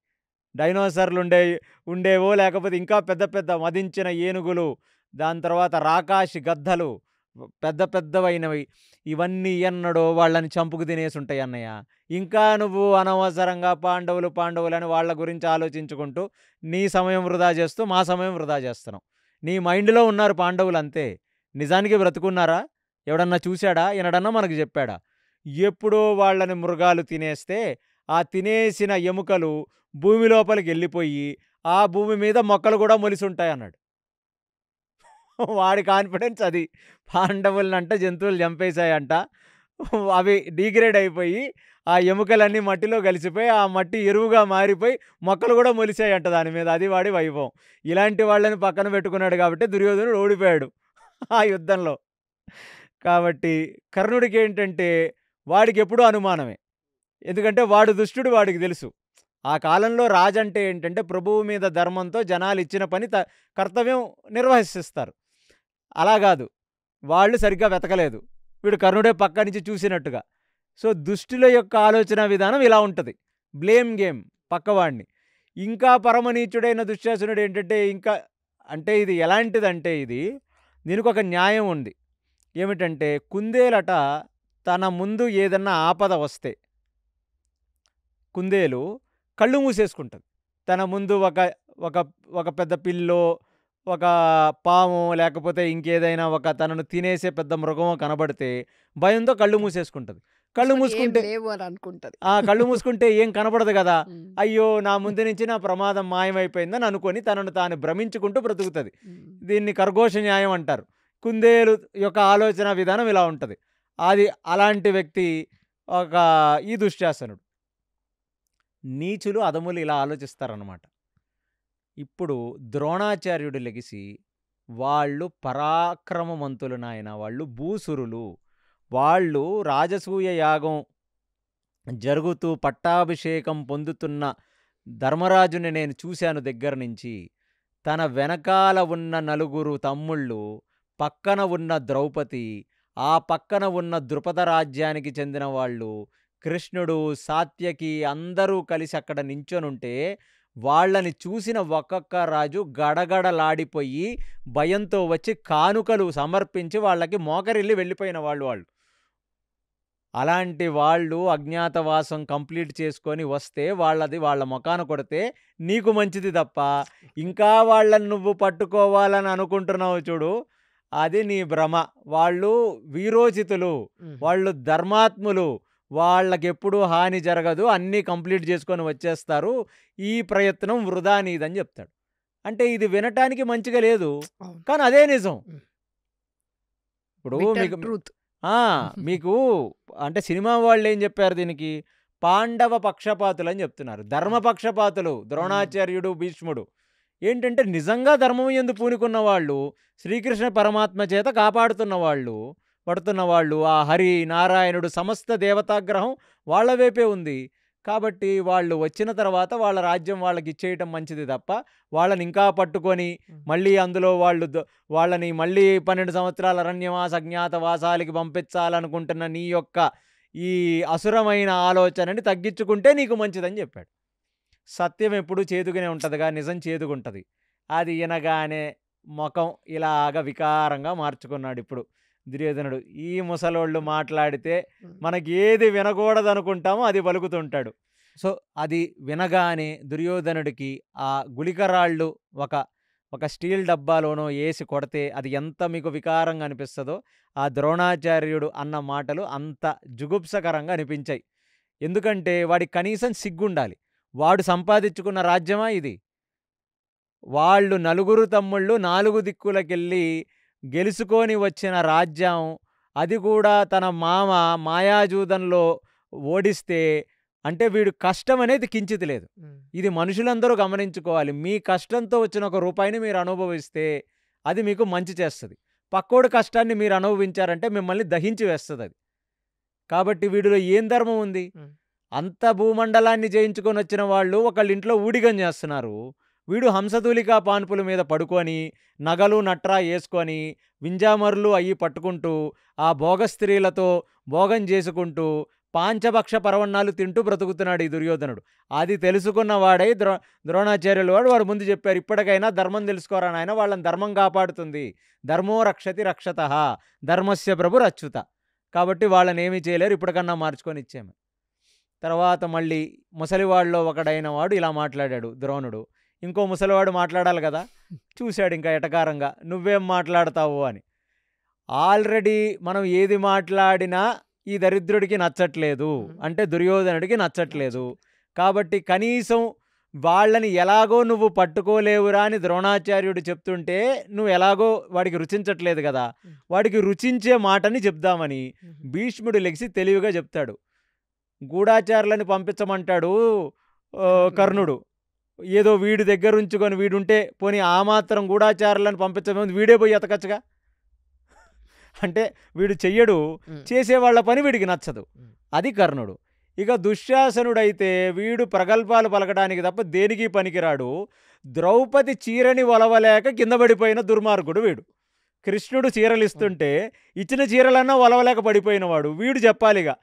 ఉండేవో, లేకపోతే ఇంకా పెద్ద పెద్ద మదించిన ఏనుగులు, దాని తర్వాత రాకాసి గద్దలు, పెద్ద పెద్దవైనవి. ఇవన్నీ ఎన్నడో వాళ్ళని చంపుకు తినేసుంటాయి అన్నయ్య. ఇంకా నువ్వు అనవసరంగా పాండవులని వాళ్ళ గురించి ఆలోచించుకుంటూ నీ సమయం వృధా చేస్తూ మా సమయం వృధా చేస్తున్నావు. నీ మైండ్‌లో ఉన్నారు పాండవులు అంతే. నిజానికి బ్రతుకున్నారా? ఎవడన్నా చూసాడా? ఈనడన్నా మనకు చెప్పాడా? ఎప్పుడో వాళ్ళని మృగాలు తినేస్తే ఆ తినేసిన ఎముకలు భూమి లోపలికెళ్ళిపోయి ఆ భూమి మీద మొక్కలు కూడా మొలిసుంటాయన్నాడు. వాడి కాన్ఫిడెన్స్ అది. పాండవులనంట జంతువులు చంపేశాయంట. అవి డీగ్రేడ్ అయిపోయి ఆ ఎముకలన్నీ మట్టిలో కలిసిపోయి ఆ మట్టి ఎరువుగా మారిపోయి మొక్కలు కూడా మొలిసాయంట దాని మీద. అది వాడి వైభవం. ఇలాంటి వాళ్ళని పక్కన పెట్టుకున్నాడు కాబట్టి దుర్యోధనుడు ఓడిపోయాడు ఆ యుద్ధంలో. కాబట్టి కర్ణుడికేంటంటే వాడికెప్పుడూ అనుమానమే. ఎందుకంటే వాడు దుష్టుడు వాడికి తెలుసు. ఆ కాలంలో రాజంటే ఏంటంటే ప్రభువు మీద ధర్మంతో జనాలు ఇచ్చిన పని కర్తవ్యం నిర్వహిస్తారు. అలా గాదు. వాళ్ళు సరిగ్గా వెతకలేదు. వీడు కర్ణుడే పక్క నుంచి చూసినట్టుగా. సో, దుష్టుల యొక్క ఆలోచన విధానం ఇలా ఉంటది. బ్లేమ్ గేమ్ పక్కవాడిని. ఇంకా పరమనీచుడైన దుశ్శాసనుడు ఏంటంటే ఇంకా అంటే ఇది ఎలాంటిదంటే దీనికొక న్యాయం ఉంది. ఏమిటంటే కుందేలట తన ముందు ఏదన్నా ఆపద వస్తే కుందేలు కళ్ళు మూసేసుకుంటది. తన ముందు ఒక ఒక ఒక పెద్ద పిల్లో, ఒక పామో లేకపోతే ఇంకేదైనా ఒక తనను తినేసే పెద్ద మృగమో కనబడితే భయంతో కళ్ళు మూసేసుకుంటది. కళ్ళు అసలు ఏం మూసుకుంటే లేవు అని అనుకుంటది. కళ్ళు మూసుకుంటే ఏం కనపడదు గదా! ఉమ్, అయ్యో! నా ముందు నుంచి నా ప్రమాదం మాయమైపోయిందని అనుకోని తనను తాను భ్రమించుకుంటూ బ్రతుకుతది. ఉమ్, దీన్ని ఖర్గోశ న్యాయం అంటారు. కుందేలు యొక్క ఆలోచన విధానం ఇలా ఉంటది. అది అలాంటి వ్యక్తి ఒక ఈ దుశ్శాసనుడు. నీచులు, అధములు ఇలా ఆలోచిస్తారనమాట. ఇప్పుడు ద్రోణాచార్యుడు లెగిసి వాళ్ళు పరాక్రమవంతులు నాయన, వాళ్ళు భూసురులు. వాళ్ళు రాజసూయ యాగం జరుగుతూ పట్టాభిషేకం పొందుతున్న ధర్మరాజుని నేను చూశాను దగ్గర నుంచి. తన వెనకాల ఉన్న నలుగురు తమ్ముళ్ళు, పక్కన ఉన్న ద్రౌపది, ఆ పక్కన ఉన్న ద్రుపద రాజ్యానికి చెందిన వాళ్ళు, కృష్ణుడు, సాత్యకి అందరూ కలిసి అక్కడ నించొనుంటే వాళ్ళని చూసిన ఒక్కొక్క రాజు గడగడలాడిపోయి భయంతో వచ్చి కానుకలు సమర్పించి వాళ్ళకి మోకరిల్లి వెళ్ళిపోయిన వాళ్ళు. అలాంటి వాళ్ళు అజ్ఞాతవాసం కంప్లీట్ చేసుకొని వస్తే వాళ్ళది వాళ్ళ మొఖాన కొడితే నీకు మంచిది తప్ప, ఇంకా వాళ్ళని నువ్వు పట్టుకోవాలని అనుకుంటున్నావు చూడు, అది నీ భ్రమ. వాళ్ళు వీరోచితులు, ఉమ్. వాళ్ళు ధర్మాత్ములు, వాళ్ళకెప్పుడూ హాని జరగదు, అన్నీ కంప్లీట్ చేసుకొని వచ్చేస్తారు. ఈ ప్రయత్నం వృధా నీదని చెప్తాడు. అంటే ఇది వినటానికి మంచిగా లేదు, అవును. కానీ అదే నిజం. ఉమ్. ఇప్పుడు Bitter మీకు truth. మీకు అంటే సినిమా వాళ్ళు ఏం చెప్పారు దీనికి? పాండవ పక్షపాతులు అని చెప్తున్నారు. ధర్మపక్షపాతులు ద్రోణాచార్యుడు, భీష్ముడు. ఏంటంటే నిజంగా ధర్మం యందు పూనుకున్న వాళ్ళు, శ్రీకృష్ణ పరమాత్మ చేత కాపాడుతున్న వాళ్ళు, పడుతున్న వాళ్ళు, ఆ హరి నారాయణుడు సమస్త దేవతాగ్రహం వాళ్ళ వైపే ఉంది. కాబట్టి వాళ్ళు వచ్చిన తర్వాత వాళ్ళ రాజ్యం వాళ్ళకి ఇచ్చేయటం మంచిది తప్ప, వాళ్ళని ఇంకా పట్టుకొని మళ్ళీ అందులో వాళ్ళని మళ్ళీ 12 సంవత్సరాల అరణ్యవాస అజ్ఞాతవాసాలకి పంపించాలనుకుంటున్న నీ యొక్క ఈ అసురమైన ఆలోచనని తగ్గించుకుంటే నీకు మంచిదని చెప్పాడు. సత్యం ఎప్పుడూ చేదుగానే ఉంటుందిగా, నిజం చేదుగుంటది. అది వినగానే ముఖం ఇలాగ వికారంగా మార్చుకున్నాడు ఇప్పుడు దుర్యోధనుడు. ఈ ముసలోళ్ళు మాట్లాడితే మనకి ఏది వినకూడదు అనుకుంటామో అది పలుకుతుంటాడు. సో అది వినగానే దుర్యోధనుడికి ఆ గుళికరాళ్ళు ఒక స్టీల్ డబ్బాలోనో వేసి కొడితే అది ఎంత మీకు వికారంగా అనిపిస్తుందో, ఆ ద్రోణాచార్యుడు అన్న మాటలు అంత జుగుప్సకరంగా అనిపించాయి. ఎందుకంటే వాడికి కనీసం సిగ్గుండాలి. వాడు సంపాదించుకున్న రాజ్యమా ఇది? వాళ్ళు నలుగురు తమ్ముళ్ళు 4 దిక్కులకెళ్ళి గెలుచుకొని వచ్చిన రాజ్యం, అది కూడా తన మామ మాయాజూదంలో ఓడిస్తే, అంటే వీడు కష్టం అనేది కించిత్ లేదు. ఇది మనుషులందరూ గమనించుకోవాలి. మీ కష్టంతో వచ్చిన ఒక రూపాయిని మీరు అనుభవిస్తే అది మీకు మంచి చేస్తుంది. పక్కోడి కష్టాన్ని మీరు అనుభవించారంటే మిమ్మల్ని దహించి వేస్తుంది అది. కాబట్టి వీడిలో ఏం ధర్మం ఉంది? అంత భూమండలాన్ని జయించుకొని వచ్చిన వాళ్ళు ఒకళ్ళ ఇంట్లో ఊడిగం చేస్తున్నారు. వీడు హంసతూలికా పాన్పుల మీద పడుకొని నగలు నట్రా వేసుకొని వింజామరులు అయ్యి పట్టుకుంటూ ఆ భోగ స్త్రీలతో భోగం చేసుకుంటూ పాంచభక్ష పరవన్నాలు తింటూ బ్రతుకుతున్నాడు ఈ దుర్యోధనుడు. అది తెలుసుకున్న వాడై ద్రోణాచార్యులు వాడు ముందు చెప్పారు, ఇప్పటికైనా ధర్మం తెలుసుకోరా నాయన, వాళ్ళని ధర్మం కాపాడుతుంది. ధర్మో రక్షతి రక్షతః, ధర్మస్య ప్రభు రచ్యుత. కాబట్టి వాళ్ళని ఏమీ చేయలేరు, ఇప్పటికన్నా మార్చుకొని ఇచ్చాము. తర్వాత మళ్ళీ ముసలివాడిలో ఒకడైన వాడు ఇలా మాట్లాడాడు ద్రోణుడు. ఇంకో ముసలివాడు మాట్లాడాలి కదా, చూశాడు ఇంకా ఎటకారంగా, నువ్వేం మాట్లాడతావు అని. ఆల్రెడీ మనం ఏది మాట్లాడినా ఈ దరిద్రుడికి నచ్చట్లేదు, అంటే దుర్యోధనుడికి నచ్చట్లేదు. కాబట్టి కనీసం వాళ్ళని ఎలాగో నువ్వు పట్టుకోలేవురా అని ద్రోణాచార్యుడు చెప్తుంటే నువ్వు ఎలాగో వాడికి రుచించట్లేదు కదా, వాడికి రుచించే మాటని చెప్దామని భీష్ముడు లెగిసి తెలివిగా చెప్తాడు. గూఢాచారులని పంపించమంటాడు కర్ణుడు. ఏదో వీడి దగ్గర ఉంచుకొని వీడుంటే పోనీ ఆ మాత్రం గూఢాచారులను పంపించమని వీడే పోయి ఎతకచ్చుగా. అంటే వీడు చెయ్యడు, చేసేవాళ్ల పని వీడికి నచ్చదు. అది కర్ణుడు. ఇక దుశ్శాసనుడైతే వీడు ప్రగల్భాలు పలకడానికి తప్ప దేనికి పనికిరాడు. ద్రౌపది చీరని ఒలవలేక కింద పడిపోయిన దుర్మార్గుడు వీడు. కృష్ణుడు చీరలు ఇస్తుంటే ఇచ్చిన చీరలన్నా ఒలవలేక పడిపోయినవాడు. వీడు చెప్పాలిగా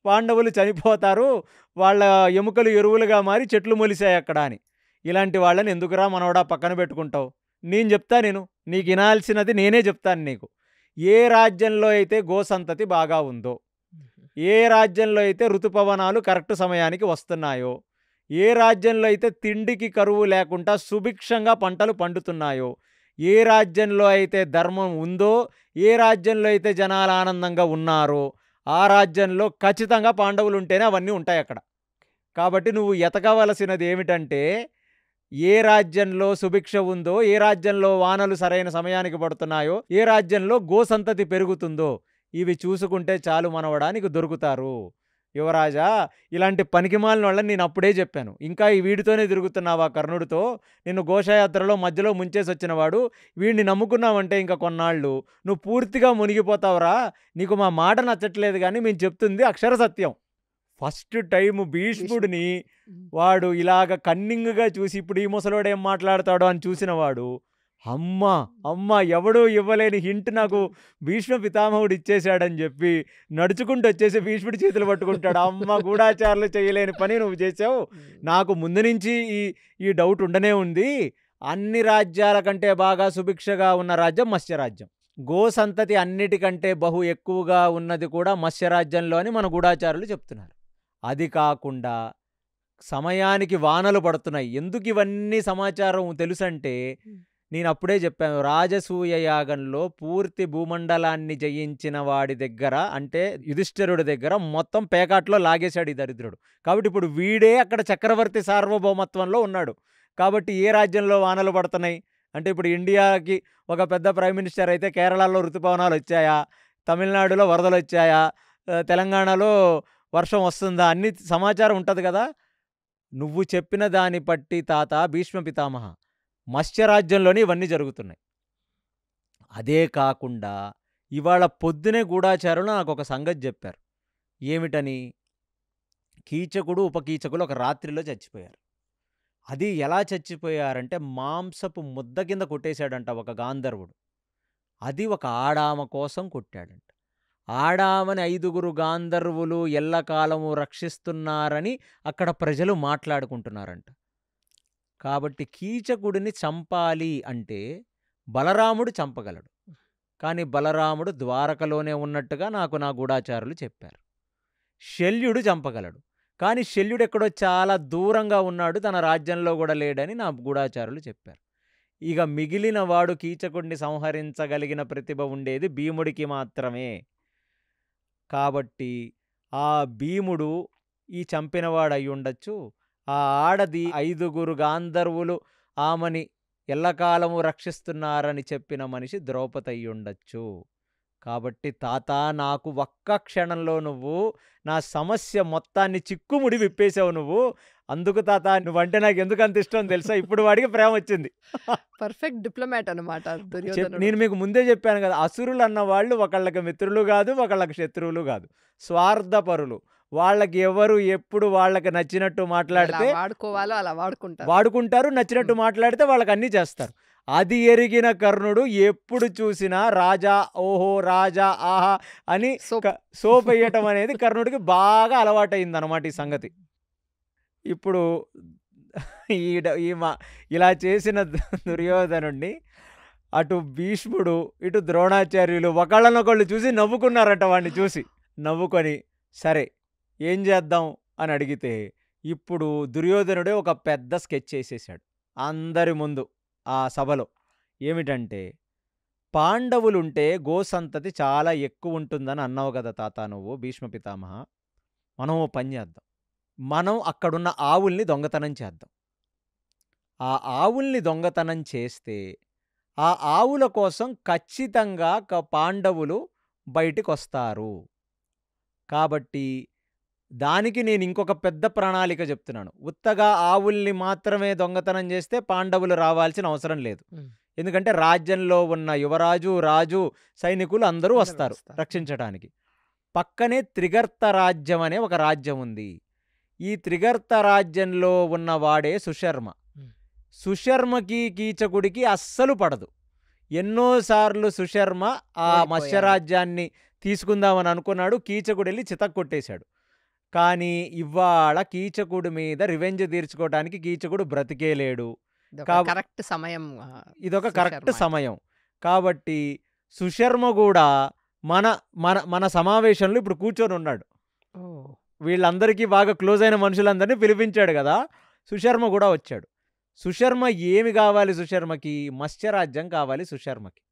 పాండవులు చనిపోతారు, వాళ్ళ ఎముకలు ఎరువులుగా మారి చెట్లు మొలిసాయి అక్కడ అని. ఇలాంటి వాళ్ళని ఎందుకురా మనవడా పక్కన పెట్టుకుంటావు? నేను చెప్తా, నీకు వినాల్సినది నేనే చెప్తాను నీకు. ఏ రాజ్యంలో అయితే గోసంతతి బాగా ఉందో, ఏ రాజ్యంలో అయితే ఋతుపవనాలు కరెక్ట్ సమయానికి వస్తున్నాయో, ఏ రాజ్యంలో అయితే తిండికి కరువు లేకుండా సుభిక్షంగా పంటలు పండుతున్నాయో, ఏ రాజ్యంలో అయితే ధర్మం ఉందో, ఏ రాజ్యంలో అయితే జనాలు ఆనందంగా ఉన్నారో ఆ రాజ్యంలో ఖచ్చితంగా పాండవులు ఉంటేనే అవన్నీ ఉంటాయి అక్కడ. కాబట్టి నువ్వు ఎతకవలసినది ఏమిటంటే ఏ రాజ్యంలో సుభిక్ష ఉందో, ఏ రాజ్యంలో వానలు సరైన సమయానికి పడుతున్నాయో, ఏ రాజ్యంలో గోసంతతి పెరుగుతుందో ఇవి చూసుకుంటే చాలు మనవడానికి దొరుకుతారు. యువరాజా, ఇలాంటి పనికిమాలిన వాళ్ళని నేను అప్పుడే చెప్పాను. ఇంకా ఈ వీడితోనే తిరుగుతున్నావా కర్ణుడితో? నిన్ను ఘోషయాత్రలో మధ్యలో ముంచేసి వచ్చినవాడు, వీడిని నమ్ముకున్నావంటే ఇంకా కొన్నాళ్ళు నువ్వు పూర్తిగా మునిగిపోతావురా. నీకు మా మాట నచ్చట్లేదు కానీ మేము చెప్తుంది అక్షర సత్యం. ఫస్ట్ టైం భీష్ముడిని వాడు ఇలాగ కన్నింగ్గా చూసి ఇప్పుడు ఈ ముసలోడు ఏం మాట్లాడతాడో అని చూసినవాడు, అమ్మ ఎవడూ ఇవ్వలేని హింట్ నాకు భీష్మ పితామహుడు ఇచ్చేశాడని చెప్పి నడుచుకుంటూ వచ్చేసి భీష్ముడి చేతులు పట్టుకుంటాడు. అమ్మ, గూఢాచారులు చేయలేని పని నువ్వు చేసావు. నాకు ముందు నుంచి ఈ డౌట్ ఉండనే ఉంది. అన్ని రాజ్యాల కంటే బాగా సుభిక్షగా ఉన్న రాజ్యం మత్స్యరాజ్యం. గోసంతతి అన్నిటికంటే బహు ఎక్కువగా ఉన్నది కూడా మత్స్యరాజ్యంలో అని మన గూఢాచారులు చెప్తున్నారు. అది కాకుండా సమయానికి వానలు పడుతున్నాయి. ఎందుకు ఇవన్నీ సమాచారం తెలుసంటే నేను అప్పుడే చెప్పాను, రాజసూయ యాగంలో పూర్తి భూమండలాన్ని జయించిన వాడి దగ్గర, అంటే యుధిష్ఠిరుడి దగ్గర మొత్తం పేకాట్లో లాగేశాడు ఈ దరిద్రుడు. కాబట్టి ఇప్పుడు వీడే అక్కడ చక్రవర్తి సార్వభౌమత్వంలో ఉన్నాడు. కాబట్టి ఏ రాజ్యంలో వానలు పడుతున్నాయి అంటే ఇప్పుడు ఇండియాకి ఒక పెద్ద ప్రైమ్ మినిస్టర్ అయితే కేరళలో ఋతుపవనాలు వచ్చాయా, తమిళనాడులో వరదలు వచ్చాయా, తెలంగాణలో వర్షం వస్తుందా, అన్ని సమాచారం ఉంటుంది కదా. నువ్వు చెప్పిన దాన్ని బట్టి తాత భీష్మ పితామహ మత్స్యరాజ్యంలోనే ఇవన్నీ జరుగుతున్నాయి. అదే కాకుండా ఇవాళ పొద్దునే గూఢాచారులు నాకు ఒక సంగతి చెప్పారు. ఏమిటని? కీచకుడు ఉపకీచకులు ఒక రాత్రిలో చచ్చిపోయారు. అది ఎలా చచ్చిపోయారంటే మాంసపు ముద్ద కింద కొట్టేశాడంట ఒక గాంధర్వుడు. అది ఒక ఆడామ కోసం కొట్టాడంట. ఆడామని 5 గాంధర్వులు ఎల్లకాలము రక్షిస్తున్నారని అక్కడ ప్రజలు మాట్లాడుకుంటున్నారంట. కాబట్టి కీచకుడిని చంపాలి అంటే బలరాముడు చంపగలడు, కానీ బలరాముడు ద్వారకలోనే ఉన్నట్టుగా నాకు నా గూఢాచారులు చెప్పారు. శల్యుడు చంపగలడు, కానీ శల్యుడు ఎక్కడో చాలా దూరంగా ఉన్నాడు, తన రాజ్యంలో కూడా లేడని నా గూఢాచారులు చెప్పారు. ఇక మిగిలిన వాడు కీచకుడిని సంహరించగలిగిన ప్రతిభ ఉండేది భీముడికి మాత్రమే. కాబట్టి ఆ భీముడు ఈ చంపినవాడు అయి ఉండొచ్చు. ఆ ఆడది 5 గాంధర్వులు ఆమెని ఎల్లకాలము రక్షిస్తున్నారని చెప్పిన మనిషి ద్రౌపది అయి ఉండొచ్చు. కాబట్టి తాత, నాకు ఒక్క క్షణంలో నువ్వు నా సమస్య మొత్తాన్ని చిక్కుముడి విప్పేశావు నువ్వు. అందుకు తాత, నువ్వంటే నాకు ఎందుకు అంత ఇష్టం తెలుసా? ఇప్పుడు వాడికి ప్రేమ వచ్చింది. పర్ఫెక్ట్ డిప్లొమాట్ అనమాట దుర్యోధనుడు. నేను మీకు ముందే చెప్పాను కదా, అసురులు అన్న వాళ్ళు ఒకళ్ళకి మిత్రులు కాదు, ఒకళ్ళకి శత్రువులు కాదు, స్వార్థపరులు. వాళ్ళకి ఎవరు ఎప్పుడు వాళ్ళకి నచ్చినట్టు మాట్లాడితే ఎలా వాడుకోవాలో అలా వాడుకుంటారు, నచ్చినట్టు మాట్లాడితే వాళ్ళకి అన్నీ చేస్తారు. అది ఎరిగిన కర్ణుడు ఎప్పుడు చూసినా రాజా, ఓహో రాజా, ఆహా అని సోప్ వేయటం అనేది కర్ణుడికి బాగా అలవాటైంది అనమాట ఈ సంగతి. ఇప్పుడు ఇలా చేసిన దుర్యోధనుడిని అటు భీష్ముడు ఇటు ద్రోణాచార్యులు ఒకళ్ళనొకళ్ళు చూసి నవ్వుకున్నారట. వాడిని చూసి నవ్వుకొని సరే ఏం చేద్దాం అని అడిగితే ఇప్పుడు దుర్యోధనుడే ఒక పెద్ద స్కెచ్ చేసేసాడు అందరి ముందు ఆ సభలో. ఏమిటంటే, పాండవులుంటే గోసంతతి చాలా ఎక్కువ ఉంటుందని అన్నావు కదా తాత నువ్వు భీష్మ పితామహ. మనం ఓ పని చేద్దాం, మనం అక్కడున్న ఆవుల్ని దొంగతనం చేద్దాం. ఆ ఆవుల్ని దొంగతనం చేస్తే ఆ ఆవుల కోసం ఖచ్చితంగా పాండవులు బయటికొస్తారు. కాబట్టి దానికి నేను ఇంకొక పెద్ద ప్రణాళిక చెప్తున్నాను. ఉత్తగా ఆవుల్ని మాత్రమే దొంగతనం చేస్తే పాండవులు రావాల్సిన అవసరం లేదు. హ్మ్. ఎందుకంటే రాజ్యంలో ఉన్న యువరాజు, రాజు, సైనికులు అందరూ అందరూ వస్తారు వస్తారు. రక్షించడానికి. పక్కనే త్రిగర్త రాజ్యం అనే ఒక రాజ్యం ఉంది. ఈ త్రిగర్త రాజ్యంలో ఉన్నవాడే సుశర్మ. హ్మ్. సుశర్మకి, కీచకుడికి అస్సలు పడదు. ఎన్నోసార్లు సుశర్మ ఆ ఓడిపోయాడు. మత్స్యరాజ్యాన్ని తీసుకుందామని అనుకున్నాడు. కీచకుడెళ్ళి చితక్కొట్టేశాడు. కానీ ఇవాళ కీచకుడి మీద రివెంజ్ తీర్చుకోవడానికి కీచకుడు బ్రతికే లేడు. ఇదొక కాబ కరెక్ట్ సమయం. ఇదొక కరెక్ట్ సుశర్మకి. సమయం. కాబట్టి సుశర్మ గూడా మన మన మన సమావేశంలో ఇప్పుడు కూర్చొనున్నాడు. ఓహ్! వీళ్ళందరికీ బాగా క్లోజ్ అయిన మనుషులందరినీ పిలిపించాడు గదా! సుశర్మ గూడా వచ్చాడు. సుశర్మ ఏమి గావాలి సుశర్మకి? మత్స్యరాజ్యం కావాలి సుశర్మకి.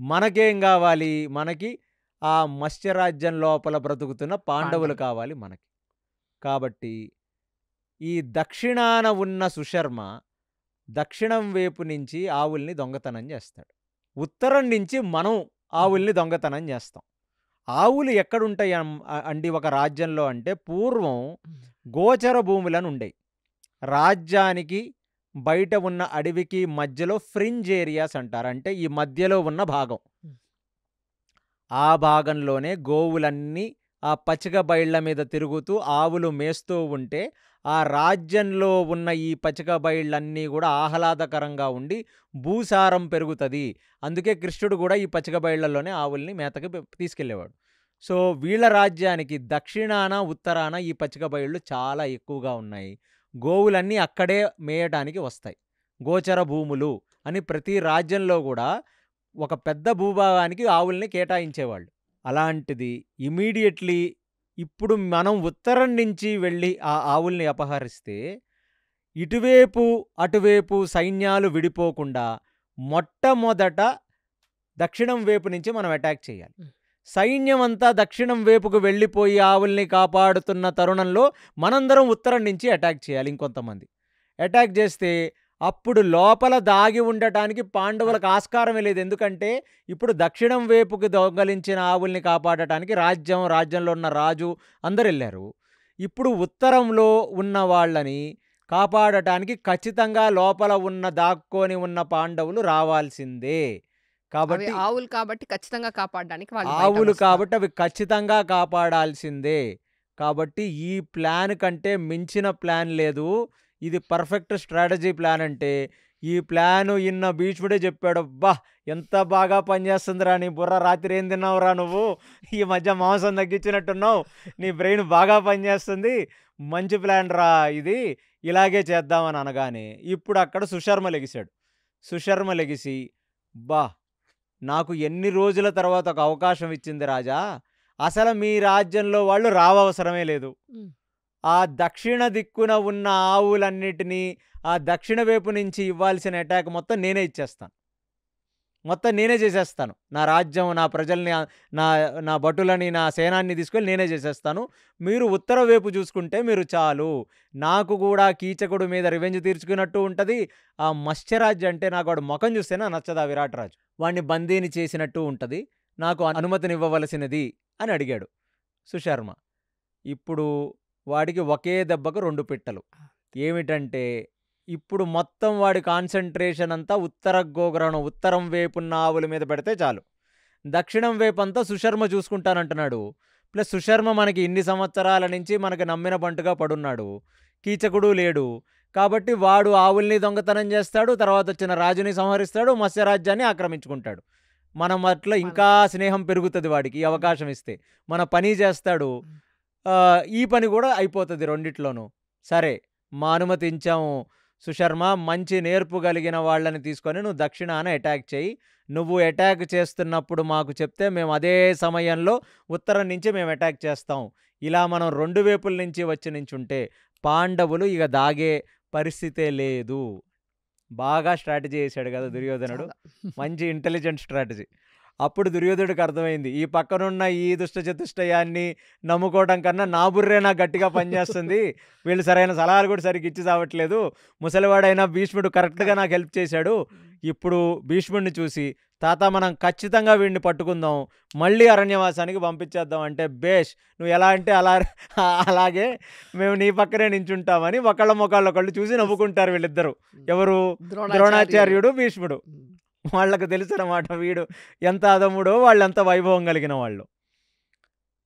మనకేం గావాలి? మనకి ఆ మత్స్యరాజ్యం లోపల బ్రతుకుతున్న పాండవులు పాండవులు. కావాలి మనకి. కాబట్టి ఈ దక్షిణాన ఉన్న సుశర్మ దక్షిణం వైపు నుంచి ఆవుల్ని దొంగతనం చేస్తాడు. ఉత్తరం నుంచి మనం ఆవుల్ని దొంగతనం చేస్తాం. ఆవులు ఎక్కడుంటాయి అండి ఒక రాజ్యంలో అంటే పూర్వం హ్మ్. గోచర భూములను ఉండేవి. రాజ్యానికి బయట ఉన్న అడవికి మధ్యలో ఫ్రింజ్ ఏరియాస్ అంటారు. అంటే ఈ మధ్యలో ఉన్న భాగం. హ్మ్. ఆ భాగంలోనే గోవులన్నీ ఆ పచ్చిక బయళ్ళ మీద తిరుగుతూ ఆవులు మేస్తూ ఉంటే ఆ రాజ్యంలో ఉన్న ఈ పచ్చిక బయళ్ళన్నీ కూడా ఆహ్లాదకరంగా ఉండి భూసారం పెరుగుతుంది. అందుకే కృష్ణుడు కూడా ఈ పచ్చిక బయళ్ళలోనే ఆవుల్ని మేతకి తీసుకెళ్ళేవాడు. సో వీళ్ళ రాజ్యానికి దక్షిణాన ఉత్తరాన ఈ పచ్చిక బయళ్ళు చాలా ఎక్కువగా ఉన్నాయి. గోవులన్నీ అక్కడే మేయటానికి వస్తాయి. గోచర భూములు అని ప్రతి రాజ్యంలో కూడా ఒక పెద్ద భూభాగానికి ఆవుల్ని కేటాయించేవాళ్ళు. అలాంటిది ఇమీడియట్లీ ఇప్పుడు మనం ఉత్తరం నుంచి వెళ్ళి ఆ ఆవుల్ని అపహరిస్తే ఇటువైపు అటువైపు సైన్యాలు విడిపోకుండా మొట్టమొదట దక్షిణం వైపు నుంచి మనం అటాక్ చేయాలి. సైన్యం అంతా దక్షిణం వైపుకు వెళ్ళిపోయి ఆవుల్ని కాపాడుతున్న తరుణంలో మనందరం ఉత్తరం నుంచి అటాక్ చేయాలి. ఇంకొంతమంది అటాక్ చేస్తే అప్పుడు లోపల దాగి ఉండటానికి పాండవులకు ఆస్కారమే లేదు. ఎందుకంటే ఇప్పుడు దక్షిణం వైపుకి దొంగలించిన ఆవుల్ని కాపాడటానికి రాజ్యంలో ఉన్న రాజు అందరు వెళ్ళారు. ఇప్పుడు ఉత్తరంలో ఉన్న వాళ్ళని కాపాడటానికి ఖచ్చితంగా లోపల ఉన్న దాక్కొని ఉన్న పాండవులు రావాల్సిందే. అవి కాబట్టి ఆవులు కాబట్టి ఖచ్చితంగా కాపాడడానికి వాళ్ళు బయట ఆవులు వస్తారు. కాబట్టి అవి ఖచ్చితంగా కాపాడాల్సిందే. కాబట్టి ఈ ప్లాన్ కంటే మించిన ప్లాన్ లేదు. ఇది పర్ఫెక్ట్ స్ట్రాటజీ ప్లాన్ అంటే ఈ ప్లాను ఇన్న భీష్ముడే చెప్పాడు. అబ్బా ఎంత బాగా పనిచేస్తుందిరా నీ బుర్ర, రాత్రి ఏం తిన్నావురా నువ్వు, ఈ మధ్య మాంసం తగ్గించినట్టున్నావు, నీ బ్రెయిన్ బాగా పనిచేస్తుంది, మంచి ప్లాన్ రా ఇది, ఇలాగే చేద్దామని అనగానే ఇప్పుడు అక్కడ సుశర్మ లెగిశాడు. సుశర్మ లెగిసి బా నాకు ఎన్ని రోజుల తర్వాత ఒక అవకాశం ఇచ్చింది రాజా, అసలు మీ రాజ్యంలో వాళ్ళు రావవసరమే లేదు. హ్మ్. ఆ దక్షిణ దిక్కున ఉన్న ఆవులన్నిటినీ ఆ దక్షిణ వైపు నుంచి ఇవ్వాల్సిన అటాక్ మొత్తం నేనే ఇచ్చేస్తాను. మొత్తం నేనే చేసేస్తాను. నా రాజ్యం, నా ప్రజల్ని, నా నా భటులని, నా సేనాన్ని తీసుకొని నేనే చేసేస్తాను. మీరు ఉత్తర వైపు చూసుకుంటే మీరు చాలు. నాకు కూడా కీచకుడు మీద రివెంజ్ తీర్చుకున్నట్టు ఉంటుంది. ఆ మత్స్యరాజ్యం అంటే నాకు వాడు ముఖం చూస్తేనే నచ్చదా విరాట్ రాజు. వాడిని బందీని చేసినట్టు ఉంటుంది. నాకు అనుమతినివ్వవలసినది అని అడిగాడు సుశర్మ. ఇప్పుడు వాడికి ఒకే దెబ్బకు 2 పిట్టలు. ఏమిటంటే ఇప్పుడు మొత్తం వాడి కాన్సంట్రేషన్ అంతా ఉత్తర గోగ్రహణం, ఉత్తరం వైపున్న ఆవుల మీద పెడితే చాలు. దక్షిణం వైపు అంతా సుశర్మ చూసుకుంటానంటున్నాడు. ప్లస్ సుశర్మ మనకి ఇన్ని సంవత్సరాల నుంచి మనకి నమ్మిన బంటుగా పడున్నాడు. కీచకుడు లేడు. కాబట్టి వాడు ఆవుల్ని దొంగతనం చేస్తాడు, తర్వాత వచ్చిన రాజుని సంహరిస్తాడు, మత్స్యరాజ్యాన్ని ఆక్రమించుకుంటాడు. మనం అట్లా ఇంకా స్నేహం పెరుగుతుంది వాడికి ఈ అవకాశం ఇస్తే. మన పని చేస్తాడు, ఈ పని కూడా అయిపోతుంది రెండిట్లోనూ. సరే మా అనుమతించాము సుశర్మ, మంచి నేర్పు కలిగిన వాళ్ళని తీసుకొని నువ్వు దక్షిణాన అటాక్ చేయి. నువ్వు అటాక్ చేస్తున్నప్పుడు మాకు చెప్తే మేము అదే సమయంలో ఉత్తరం నుంచి మేము అటాక్ చేస్తాం. ఇలా మనం 2 వైపుల నుంచి వచ్చి నించుంటే పాండవులు ఇక దాగే పరిస్థితే లేదు. బాగా స్ట్రాటజీ వేశాడు కదా దుర్యోధనుడు. చాలా. మంచి ఇంటెలిజెంట్ స్ట్రాటజీ. అప్పుడు దుర్యోధనుడికి అర్థమైంది, ఈ పక్కనున్న ఈ దుష్ట చతుష్టయాన్ని నమ్ముకోవడం కన్నా నా బుర్రే నాకు గట్టిగా పనిచేస్తుంది, వీళ్ళు సరైన సలహాలు కూడా సరిగ్గా ఇచ్చి చావట్లేదు, ముసలివాడైనా భీష్ముడు కరెక్ట్గా నాకు హెల్ప్ చేశాడు, ఇప్పుడు భీష్ముడిని చూసి తాత మనం ఖచ్చితంగా వీడిని పట్టుకుందాం, మళ్ళీ అరణ్యవాసానికి పంపించేద్దాం అంటే, బేష్ నువ్వు ఎలా అంటే అలాగే మేము నీ పక్కనే నించుంటామని ఒకళ్ళొకళ్ళు చూసి నవ్వుకుంటారు వీళ్ళిద్దరు. ఎవరు? ద్రోణాచార్యుడు, భీష్ముడు. వాళ్ళకు తెలుసు అన్నమాట వీడు ఎంత అదముడో, వాళ్ళు ఎంత వైభవం కలిగిన వాళ్ళు.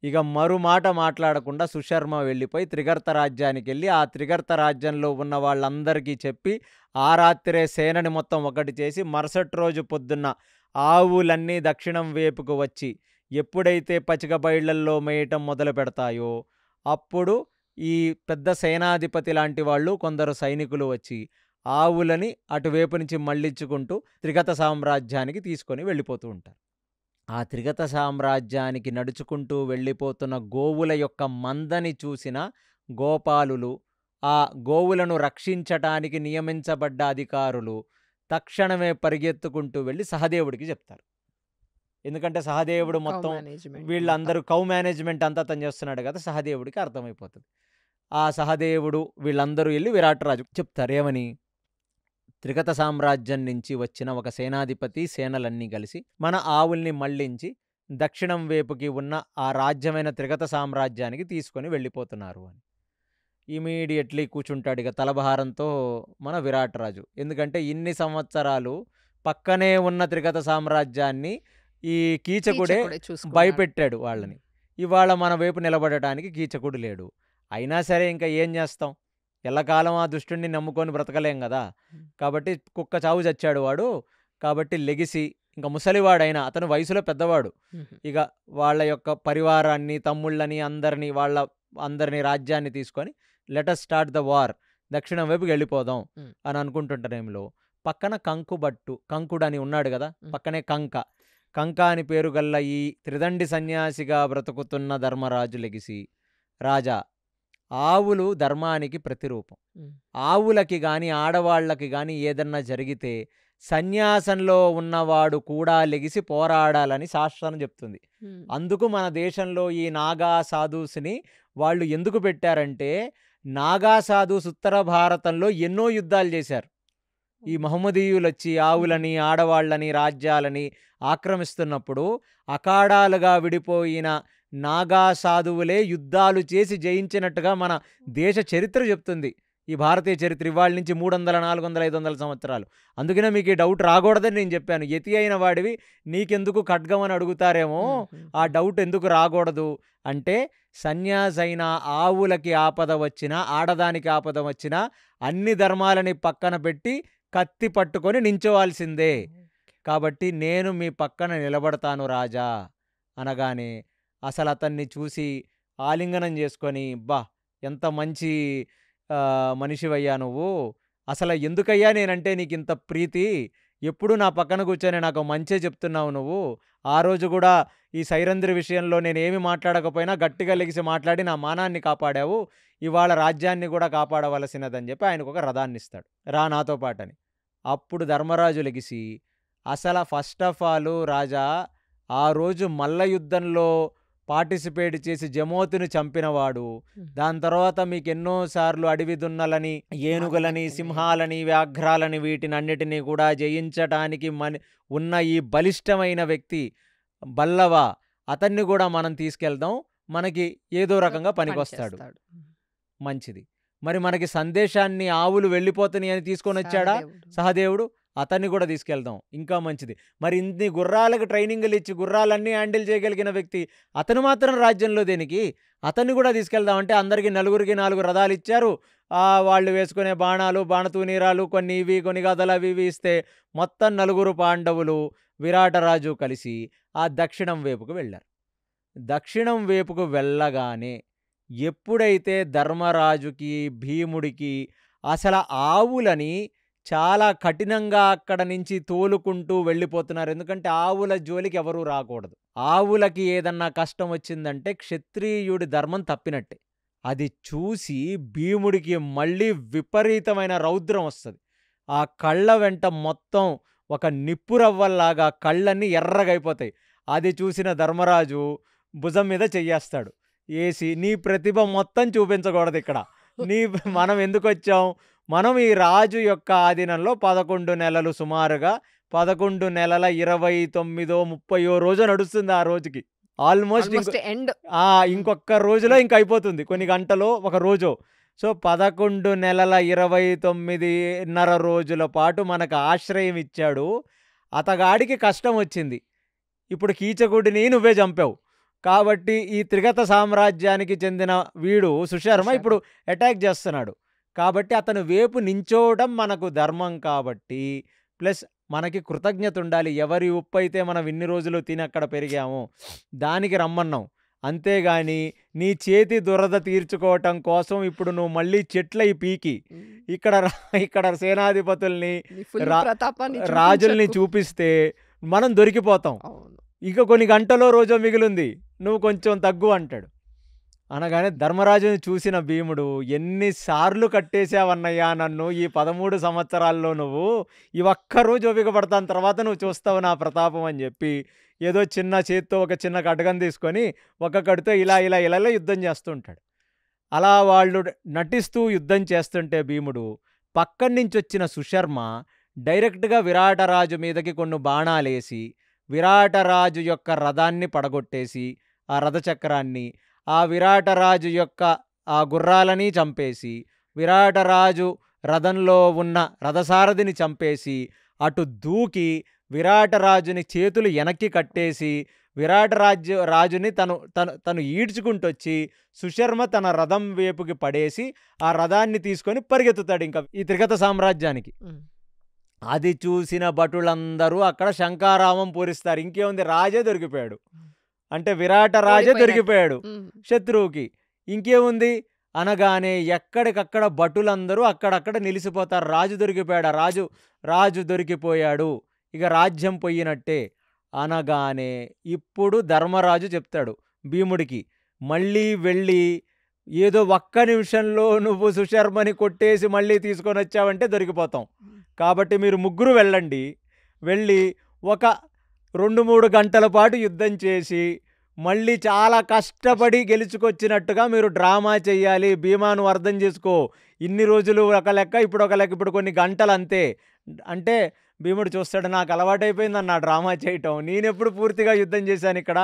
ఇక మరు మాట మాట్లాడకుండా సుశర్మ వెళ్ళిపోయి త్రిగర్త రాజ్యానికి వెళ్ళి ఆ త్రిగర్త రాజ్యంలో ఉన్న వాళ్ళందరికీ చెప్పి ఆ రాత్రే సేనని మొత్తం ఒకటి చేసి మరుసటి రోజు పొద్దున్న ఆవులన్నీ దక్షిణం వైపుకు వచ్చి ఎప్పుడైతే పచ్చిక బయళ్లల్లో మేయటం మొదలు పెడతాయో అప్పుడు ఈ పెద్ద సేనాధిపతి లాంటి వాళ్ళు కొందరు సైనికులు వచ్చి ఆవులని అటువైపు నుంచి మళ్ళించుకుంటూ త్రిగత సామ్రాజ్యానికి తీసుకొని వెళ్ళిపోతూ ఉంటారు. ఆ త్రిగత సామ్రాజ్యానికి నడుచుకుంటూ వెళ్ళిపోతున్న గోవుల యొక్క మందని చూసిన గోపాలులు, ఆ గోవులను రక్షించటానికి నియమించబడ్డ అధికారులు తక్షణమే పరిగెత్తుకుంటూ వెళ్ళి సహదేవుడికి చెప్తారు. ఎందుకంటే సహదేవుడు మొత్తం వీళ్ళందరూ కౌ మేనేజ్మెంట్ అంతా తను చేస్తున్నాడు కదా, సహదేవుడికి అర్థమైపోతుంది. ఆ సహదేవుడు వీళ్ళందరూ వెళ్ళి విరాటరాజు చెప్తారు ఏమని, త్రిగత సామ్రాజ్యం నుంచి వచ్చిన ఒక సేనాధిపతి సేనలన్నీ కలిసి మన ఆవుల్ని మళ్లించి దక్షిణం వైపుకి ఉన్న ఆ రాజ్యమైన త్రిగత సామ్రాజ్యానికి తీసుకొని వెళ్ళిపోతున్నారు అని. ఇమీడియట్లీ కూర్చుంటాడు ఇక తలభారంతో మన విరాటరాజు. ఎందుకంటే ఇన్ని సంవత్సరాలు పక్కనే ఉన్న త్రిగత సామ్రాజ్యాన్ని ఈ కీచకుడే భయపెట్టాడు వాళ్ళని. ఇవాళ మన వైపు నిలబడటానికి కీచకుడు లేడు. అయినా సరే ఇంకా ఏం చేస్తాం, ఎల్లకాలం ఆ దుష్టుడిని నమ్ముకొని బ్రతకలేం కదా. కాబట్టి కుక్క చావు చచ్చాడు వాడు. కాబట్టి లెగిసి ఇంకా ముసలివాడైనా అతను వయసులో పెద్దవాడు, ఇక వాళ్ళ యొక్క పరివారాన్ని తమ్ముళ్ళని అందరినీ రాజ్యాన్ని తీసుకొని లెటస్ స్టార్ట్ ద వార్, దక్షిణం వైపుకి వెళ్ళిపోదాం అని అనుకుంటుంట టైంలో పక్కన కంకుడు అని ఉన్నాడు కదా, పక్కనే కంక అని పేరు గల్ల ఈ త్రిదండి సన్యాసిగా బ్రతుకుతున్న ధర్మరాజు లెగిసి, రాజా ఆవులు ధర్మానికి ప్రతిరూపం, ఆవులకి కానీ ఆడవాళ్ళకి కానీ ఏదన్నా జరిగితే సన్యాసంలో ఉన్నవాడు కూడా లెగిసి పోరాడాలని శాస్త్రం చెప్తుంది. అందుకు మన దేశంలో ఈ నాగా సాధుస్ని వాళ్ళు ఎందుకు పెట్టారంటే, నాగా సాధుస్ ఉత్తర భారతంలో ఎన్నో యుద్ధాలు చేశారు. ఈ మహమ్మదీయులు వచ్చి ఆవులని ఆడవాళ్ళని రాజ్యాలని ఆక్రమిస్తున్నప్పుడు అఖాడాలుగా విడిపోయిన నాగా సాధువులే యుద్ధాలు చేసి జయించినట్టుగా మన దేశ చరిత్ర చెప్తుంది. ఈ భారతీయ చరిత్ర ఇవాళ నుంచి 300, 400, 500 సంవత్సరాలు. అందుకనే మీకు ఈ డౌట్ రాకూడదని నేను చెప్పాను. యతి అయిన వాడివి నీకెందుకు ఖడ్గం అని అడుగుతారేమో, ఆ డౌట్ ఎందుకు రాకూడదు అంటే, సన్యాసైన ఆవులకి ఆపద వచ్చినా ఆడదానికి ఆపద వచ్చినా అన్ని ధర్మాలని పక్కన పెట్టి కత్తి పట్టుకొని నించోవాల్సిందే. కాబట్టి నేను మీ పక్కన నిలబడతాను రాజా అనగానే అసలు అతన్ని చూసి ఆలింగనం చేసుకొని, బా ఎంత మంచి మనిషివయ్యా నువ్వు, అసలు ఎందుకయ్యా నేనంటే నీకు ఇంత ప్రీతి, ఎప్పుడు నా పక్కన కూర్చొని నాకు మంచే చెప్తున్నావు నువ్వు, ఆ రోజు కూడా ఈ సైరంధ్రి విషయంలో నేనేమి మాట్లాడకపోయినా గట్టిగా లెగిసి మాట్లాడి నా మానాన్ని కాపాడావు, ఇవాళ రాజ్యాన్ని కూడా కాపాడవలసినదని చెప్పి ఆయనకు ఒక రథాన్ని ఇస్తాడు, రా నాతో పాటని. అప్పుడు ధర్మరాజు లెగిసి, అసలు ఫస్ట్ ఆఫ్ ఆల్ రాజా, ఆ రోజు మల్ల యుద్ధంలో పార్టిసిపేట్ చేసి జమోతిని చంపినవాడు, దాని తర్వాత మీకు ఎన్నోసార్లు అడవి దున్నలని ఏనుగులని సింహాలని వ్యాఘ్రాలని వీటిని అన్నిటినీ కూడా జయించటానికి ఉన్న ఈ బలిష్టమైన వ్యక్తి బల్లవ, అతన్ని కూడా మనం తీసుకెళ్దాం, మనకి ఏదో రకంగా పనికొస్తాడు. మంచిది. మరి మనకి సందేశాన్ని ఆవులు వెళ్ళిపోతున్నాయి అని తీసుకొని వచ్చాడా సహదేవుడు, అతన్ని కూడా తీసుకెళ్దాం, ఇంకా మంచిది. మరి ఇన్ని గుర్రాలకు ట్రైనింగ్లు ఇచ్చి గుర్రాలన్నీ హ్యాండిల్ చేయగలిగిన వ్యక్తి అతను మాత్రం రాజ్యంలో దేనికి, అతన్ని కూడా తీసుకెళ్దామంటే అందరికీ నలుగురికి 4 రథాలు ఇచ్చారు. వాళ్ళు వేసుకునే బాణాలు బాణతూనీరాలు కొన్ని ఇవి కొన్ని గదలు అవి ఇవి ఇస్తే మొత్తం 9 పాండవులు విరాటరాజు కలిసి ఆ దక్షిణం వైపుకు వెళ్ళారు. దక్షిణం వైపుకు వెళ్ళగానే ఎప్పుడైతే ధర్మరాజుకి భీముడికి అసలు ఆవులని చాలా కఠినంగా అక్కడ నుంచి తోలుకుంటూ వెళ్ళిపోతున్నారు, ఎందుకంటే ఆవుల జోలికి ఎవరూ రాకూడదు, ఆవులకి ఏదన్నా కష్టం వచ్చిందంటే క్షత్రియుడి ధర్మం తప్పినట్టే. అది చూసి భీముడికి మళ్ళీ విపరీతమైన రౌద్రం వస్తుంది. ఆ కళ్ళ వెంట మొత్తం ఒక నిప్పురవ్వల్లాగా కళ్ళన్నీ ఎర్రగైపోతాయి. అది చూసిన ధర్మరాజు భుజం మీద చెయ్యేస్తాడు. ఏసి నీ ప్రతిభ మొత్తం చూపించకూడదు ఇక్కడ. మనం ఎందుకొచ్చాం? మనం ఈ రాజు యొక్క ఆధీనంలో 11 నెలలు సుమారుగా 11 నెలల 29 30 రోజు నడుస్తుంది ఆ రోజుకి. Almost end. ఇంకొక రోజులో ఇంక అయిపోతుంది. కొన్ని గంటలో ఒక రోజో. సో 11 నెలల 29.5 రోజుల పాటు మనకు ఆశ్రయం ఇచ్చాడు. అతగాడికి కష్టం వచ్చింది. ఇప్పుడు కీచకుడిని నువ్వే చంపావు. కాబట్టి ఈ త్రిగత సామ్రాజ్యానికి చెందిన వీడు సుశర్మ ఇప్పుడు అటాక్ చేస్తున్నాడు. కాబట్టి అతను వేపు నించోవడం మనకు ధర్మం కాబట్టి, ప్లస్ మనకి కృతజ్ఞత ఉండాలి. ఎవరి ఉప్పు అయితే మనం ఇన్ని రోజులు తిని అక్కడ పెరిగామో దానికి రమ్మన్నాం. అంతేగాని నీ చేతి దురద తీర్చుకోవటం కోసం ఇప్పుడు నువ్వు మళ్ళీ చెట్లై పీకి ఇక్కడ సేనాధిపతుల్ని రాజుల్ని చూపిస్తే మనం దొరికిపోతాం. ఇక కొన్ని గంటలో రోజో మిగిలింది, నువ్వు కొంచెం తగ్గు అంటాడు. అనగానే ధర్మరాజుని చూసిన భీముడు, ఎన్నిసార్లు కట్టేశావన్నయ్యా నన్ను ఈ 13 సంవత్సరాల్లో, నువ్వు ఈ ఒక్కరోజు ఓపిక పడతాను, తర్వాత నువ్వు చూస్తావు నా ప్రతాపం అని చెప్పి ఏదో చిన్న చేత్తో ఒక చిన్న కటకం తీసుకొని ఒక కడితో ఇలా యుద్ధం చేస్తూ ఉంటాడు. అలా వాళ్ళు నటిస్తూ యుద్ధం చేస్తుంటే భీముడు పక్కన నుంచి వచ్చిన సుశర్మ డైరెక్ట్గా విరాటరాజు మీదకి కొన్ని బాణాలేసి విరాటరాజు యొక్క రథాన్ని పడగొట్టేసి ఆ రథచక్రాన్ని, ఆ విరాటరాజు యొక్క ఆ గుర్రాలని చంపేసి, విరాటరాజు రథంలో ఉన్న రథసారథిని చంపేసి అటు దూకి విరాటరాజుని చేతులు వెనక్కి కట్టేసి రాజుని తను ఈడ్చుకుంటొచ్చి సుశర్మ తన రథం వైపుకి పడేసి ఆ రథాన్ని తీసుకొని పరిగెత్తుతాడు ఇంకా ఈ త్రిగత సామ్రాజ్యానికి. అది చూసిన భటులందరూ అక్కడ శంకారామం పూరిస్తారు. ఇంకేముంది, రాజే దొరికిపోయాడు. అంటే విరాట రాజే దొరికిపోయాడు శత్రువుకి. ఇంకేముంది అనగానే ఎక్కడికక్కడ భటులందరూ అక్కడక్కడ నిలిచిపోతారు. రాజు దొరికిపోయాడు, రాజు దొరికిపోయాడు, ఇక రాజ్యం పోయినట్టే అనగానే ఇప్పుడు ధర్మరాజు చెప్తాడు భీముడికి, మళ్ళీ వెళ్ళి ఏదో ఒక్క నిమిషంలో నువ్వు సుశర్మని కొట్టేసి మళ్ళీ తీసుకొని వచ్చావంటే దొరికిపోతాం. కాబట్టి మీరు ముగ్గురు వెళ్ళి ఒక 2-3 గంటల పాటు యుద్ధం చేసి మళ్ళీ చాలా కష్టపడి గెలుచుకొచ్చినట్టుగా మీరు డ్రామా చెయ్యాలి. భీమాను అర్థం చేసుకో, ఇన్ని రోజులు ఒక లెక్క, ఇప్పుడు ఒక లెక్క, ఇప్పుడు కొన్ని గంటలు అంతే అంటే భీముడు చూస్తాడు, నాకు అలవాటైపోయిందన్న డ్రామా చేయటం, నేనెప్పుడు పూర్తిగా యుద్ధం చేశాను ఇక్కడ,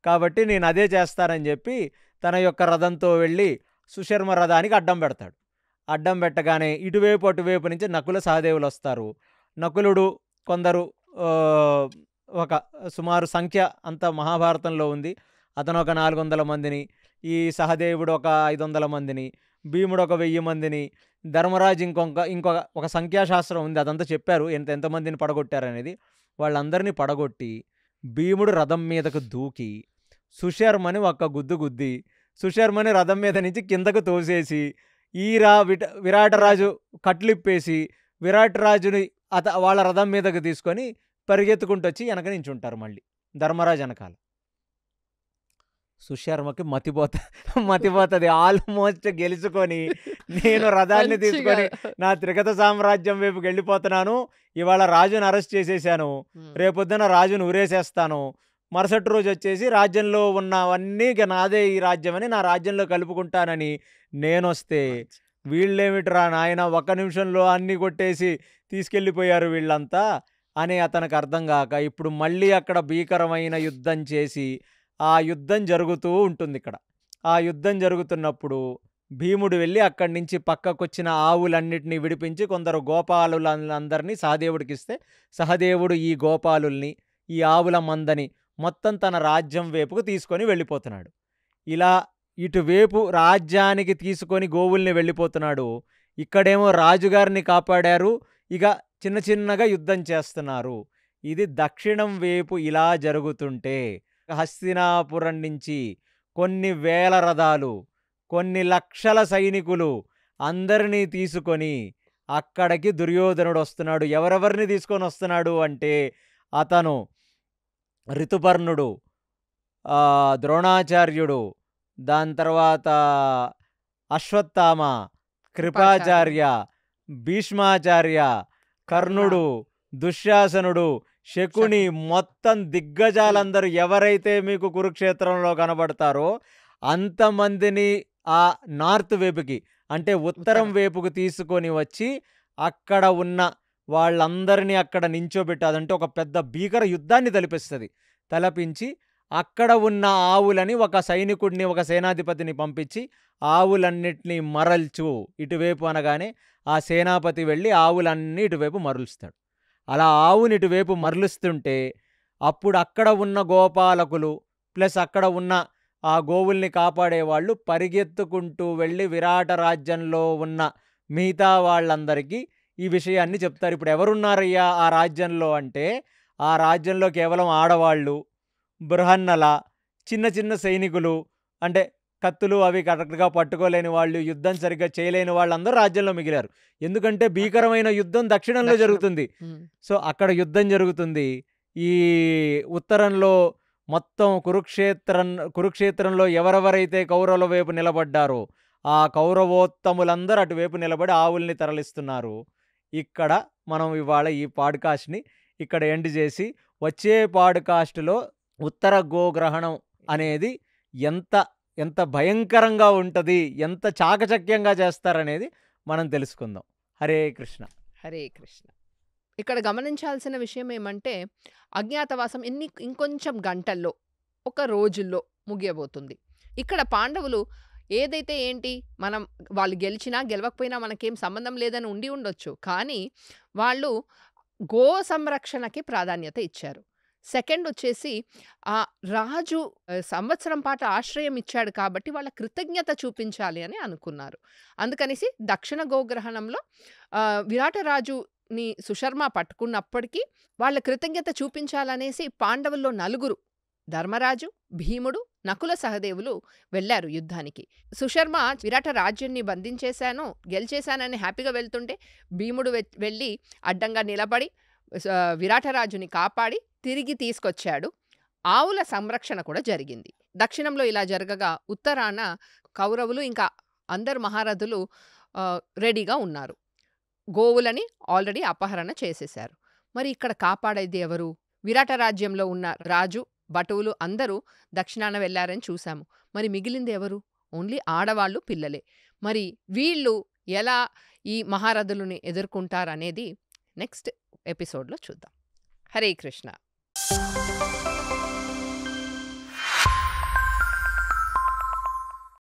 కాబట్టి నేను అదే చేస్తానని చెప్పి తన యొక్క రథంతో వెళ్ళి సుశర్మ రథానికి అడ్డం పెడతాడు. అడ్డం పెట్టగానే ఇటువైపు అటువైపు నుంచి నకుల సహదేవులు వస్తారు. నకులుడు కొందరు ఒక సుమారు సంఖ్య అంత మహాభారతంలో ఉంది, అతను ఒక 400 మందిని, ఈ సహదేవుడు ఒక 500 మందిని, భీముడు ఒక 1000 మందిని, ధర్మరాజు ఇంకొక సంఖ్యాశాస్త్రం ఉంది, అదంతా చెప్పారు ఎంతమందిని పడగొట్టారనేది. వాళ్ళందరినీ పడగొట్టి భీముడు రథం మీదకు దూకి సుశర్మని ఒక్క గుద్ది సుశర్మని రథం మీద నుంచి కిందకు తోసేసి విరాటరాజు కట్లిప్పేసి విరాటరాజుని వాళ్ళ రథం మీదకు తీసుకొని పరిగెత్తుకుంటూ వచ్చి వెనక నించుంటారు మళ్ళీ ధర్మరాజు వెనకాల. సుశర్మకి మతిపోతుంది, ఆల్మోస్ట్ గెలుచుకొని నేను రథాన్ని తీసుకొని నా త్రిగత సామ్రాజ్యం వైపుకి వెళ్ళిపోతున్నాను, ఇవాళ రాజును అరెస్ట్ చేసేసాను, రేపొద్దున రాజును ఊరేసేస్తాను, మరుసటి రోజు వచ్చేసి రాజ్యంలో ఉన్నవన్నీ నాదే ఈ రాజ్యం అని నా రాజ్యంలో కలుపుకుంటానని నేనొస్తే వీళ్ళేమిట్రా నాయన ఒక్క నిమిషంలో అన్నీ కొట్టేసి తీసుకెళ్ళిపోయారు వీళ్ళంతా అని అతనికి అర్థం కాక ఇప్పుడు మళ్ళీ అక్కడ భీకరమైన యుద్ధం చేసి ఆ యుద్ధం జరుగుతూ ఉంటుంది. ఇక్కడ ఆ యుద్ధం జరుగుతున్నప్పుడు భీముడు వెళ్ళి అక్కడి నుంచి పక్కకొచ్చిన ఆవులన్నిటినీ విడిపించి కొందరు గోపాలులందరినీ సహదేవుడికి ఇస్తే సహదేవుడు ఈ గోపాలుల్ని ఈ ఆవుల మందని మొత్తం తన రాజ్యం వైపుకు తీసుకొని వెళ్ళిపోతున్నాడు. ఇలా ఇటువైపు రాజ్యానికి తీసుకొని గోవుల్ని వెళ్ళిపోతున్నాడు. ఇక్కడేమో రాజుగారిని కాపాడారు, ఇక చిన్నగా యుద్ధం చేస్తున్నారు. ఇది దక్షిణం వైపు ఇలా జరుగుతుంటే హస్తినాపురం నుంచి కొన్ని వేల రథాలు, కొన్ని లక్షల సైనికులు అందరినీ తీసుకొని అక్కడికి దుర్యోధనుడు వస్తున్నాడు. ఎవరెవరిని తీసుకొని వస్తున్నాడు అంటే అతను ఋతుపర్ణుడు, ద్రోణాచార్యుడు, దాని తర్వాత అశ్వత్థామ, కృపాచార్య, భీష్మాచార్య, కర్ణుడు, దుశ్శాసనుడు, శకుని, మొత్తం దిగ్గజాలందరూ ఎవరైతే మీకు కురుక్షేత్రంలో కనబడతారో అంతమందిని ఆ నార్త్ వైపుకి అంటే ఉత్తరం వైపుకు తీసుకొని వచ్చి అక్కడ ఉన్న వాళ్ళందరినీ అక్కడ నించోబెట్టి అదంటే ఒక పెద్ద భీకర యుద్ధాన్ని తలపించి అక్కడ ఉన్న ఆవులని ఒక సైనికుడిని ఒక సేనాధిపతిని పంపించి ఆవులన్నిటినీ మరల్చు ఇటువైపు అనగానే ఆ సేనాపతి వెళ్ళి ఆవులన్నీ ఇటువైపు మరలుస్తాడు. అలా ఆవుని ఇటువైపు మరలుస్తుంటే అప్పుడు అక్కడ ఉన్న గోపాలకులు ప్లస్ అక్కడ ఉన్న ఆ గోవుల్ని కాపాడేవాళ్ళు పరిగెత్తుకుంటూ వెళ్ళి విరాట రాజ్యంలో ఉన్న మిగతా వాళ్ళందరికీ ఈ విషయాన్ని చెప్తారు. ఇప్పుడు ఎవరున్నారయ్యా ఆ రాజ్యంలో అంటే ఆ రాజ్యంలో కేవలం ఆడవాళ్ళు, బృహన్నల, చిన్న చిన్న సైనికులు అంటే కత్తులు అవి కరెక్ట్గా పట్టుకోలేని వాళ్ళు, యుద్ధం సరిగ్గా చేయలేని వాళ్ళందరూ రాజ్యంలో మిగిలారు. ఎందుకంటే భీకరమైన యుద్ధం దక్షిణంలో జరుగుతుంది. సో అక్కడ యుద్ధం జరుగుతుంది. ఈ ఉత్తరంలో మొత్తం కురుక్షేత్రంలో ఎవరెవరైతే కౌరవుల వైపు నిలబడ్డారో ఆ కౌరవోత్తములందరూ అటువైపు నిలబడి ఆవుల్ని తరలిస్తున్నారు. ఇక్కడ మనం ఇవాళ ఈ పాడ్కాస్ట్ని ఇక్కడ ఎండ్ చేసి వచ్చే పాడ్కాస్ట్లో ఉత్తర గోగ్రహణం అనేది ఎంత భయంకరంగా ఉంటుంది, ఎంత చాకచక్యంగా చేస్తారనేది మనం తెలుసుకుందాం. హరే కృష్ణ. హరే కృష్ణ. ఇక్కడ గమనించాల్సిన విషయం ఏమంటే అజ్ఞాతవాసం ఇంకొంచెం గంటల్లో ఒక రోజుల్లో ముగియబోతుంది. ఇక్కడ పాండవులు ఏదైతే ఏంటి మనం వాళ్ళు గెలిచినా గెలవకపోయినా మనకేం సంబంధం లేదని ఉండొచ్చు. కానీ వాళ్ళు గో సంరక్షణకి ప్రాధాన్యత ఇచ్చారు. సెకండ్ వచ్చేసి ఆ రాజు సంవత్సరం పాటు ఆశ్రయం ఇచ్చాడు కాబట్టి వాళ్ళ కృతజ్ఞత చూపించాలి అని అనుకున్నారు. అందుకనేసి దక్షిణ గోగ్రహణంలో విరాటరాజుని సుశర్మ పట్టుకున్నప్పటికీ వాళ్ళ కృతజ్ఞత చూపించాలనేసి పాండవుల్లో 4 ధర్మరాజు, భీముడు, నకుల సహదేవులు వెళ్ళారు యుద్ధానికి. సుశర్మ విరాట రాజ్యాన్ని బంధించేశాను, గెలిచేశానని హ్యాపీగా వెళ్తుంటే భీముడు వెళ్ళి అడ్డంగా నిలబడి విరాటరాజుని కాపాడి తిరిగి తీసుకొచ్చాడు. ఆవుల సంరక్షణ కూడా జరిగింది. దక్షిణంలో ఇలా జరగగా ఉత్తరాన కౌరవులు ఇంకా అందరు మహారథులు రెడీగా ఉన్నారు. గోవులని ఆల్రెడీ అపహరణ చేసేశారు. మరి ఇక్కడ కాపాడేది ఎవరు? విరాట రాజ్యంలో ఉన్న రాజు, భటువులు అందరూ దక్షిణాన వెళ్ళారని చూశాము. మరి మిగిలింది ఎవరు? ఓన్లీ ఆడవాళ్ళు, పిల్లలే. మరి వీళ్ళు ఎలా ఈ మహారథులని ఎదుర్కొంటారనేది నెక్స్ట్ ఎపిసోడ్లో చూద్దాం. హరే కృష్ణ.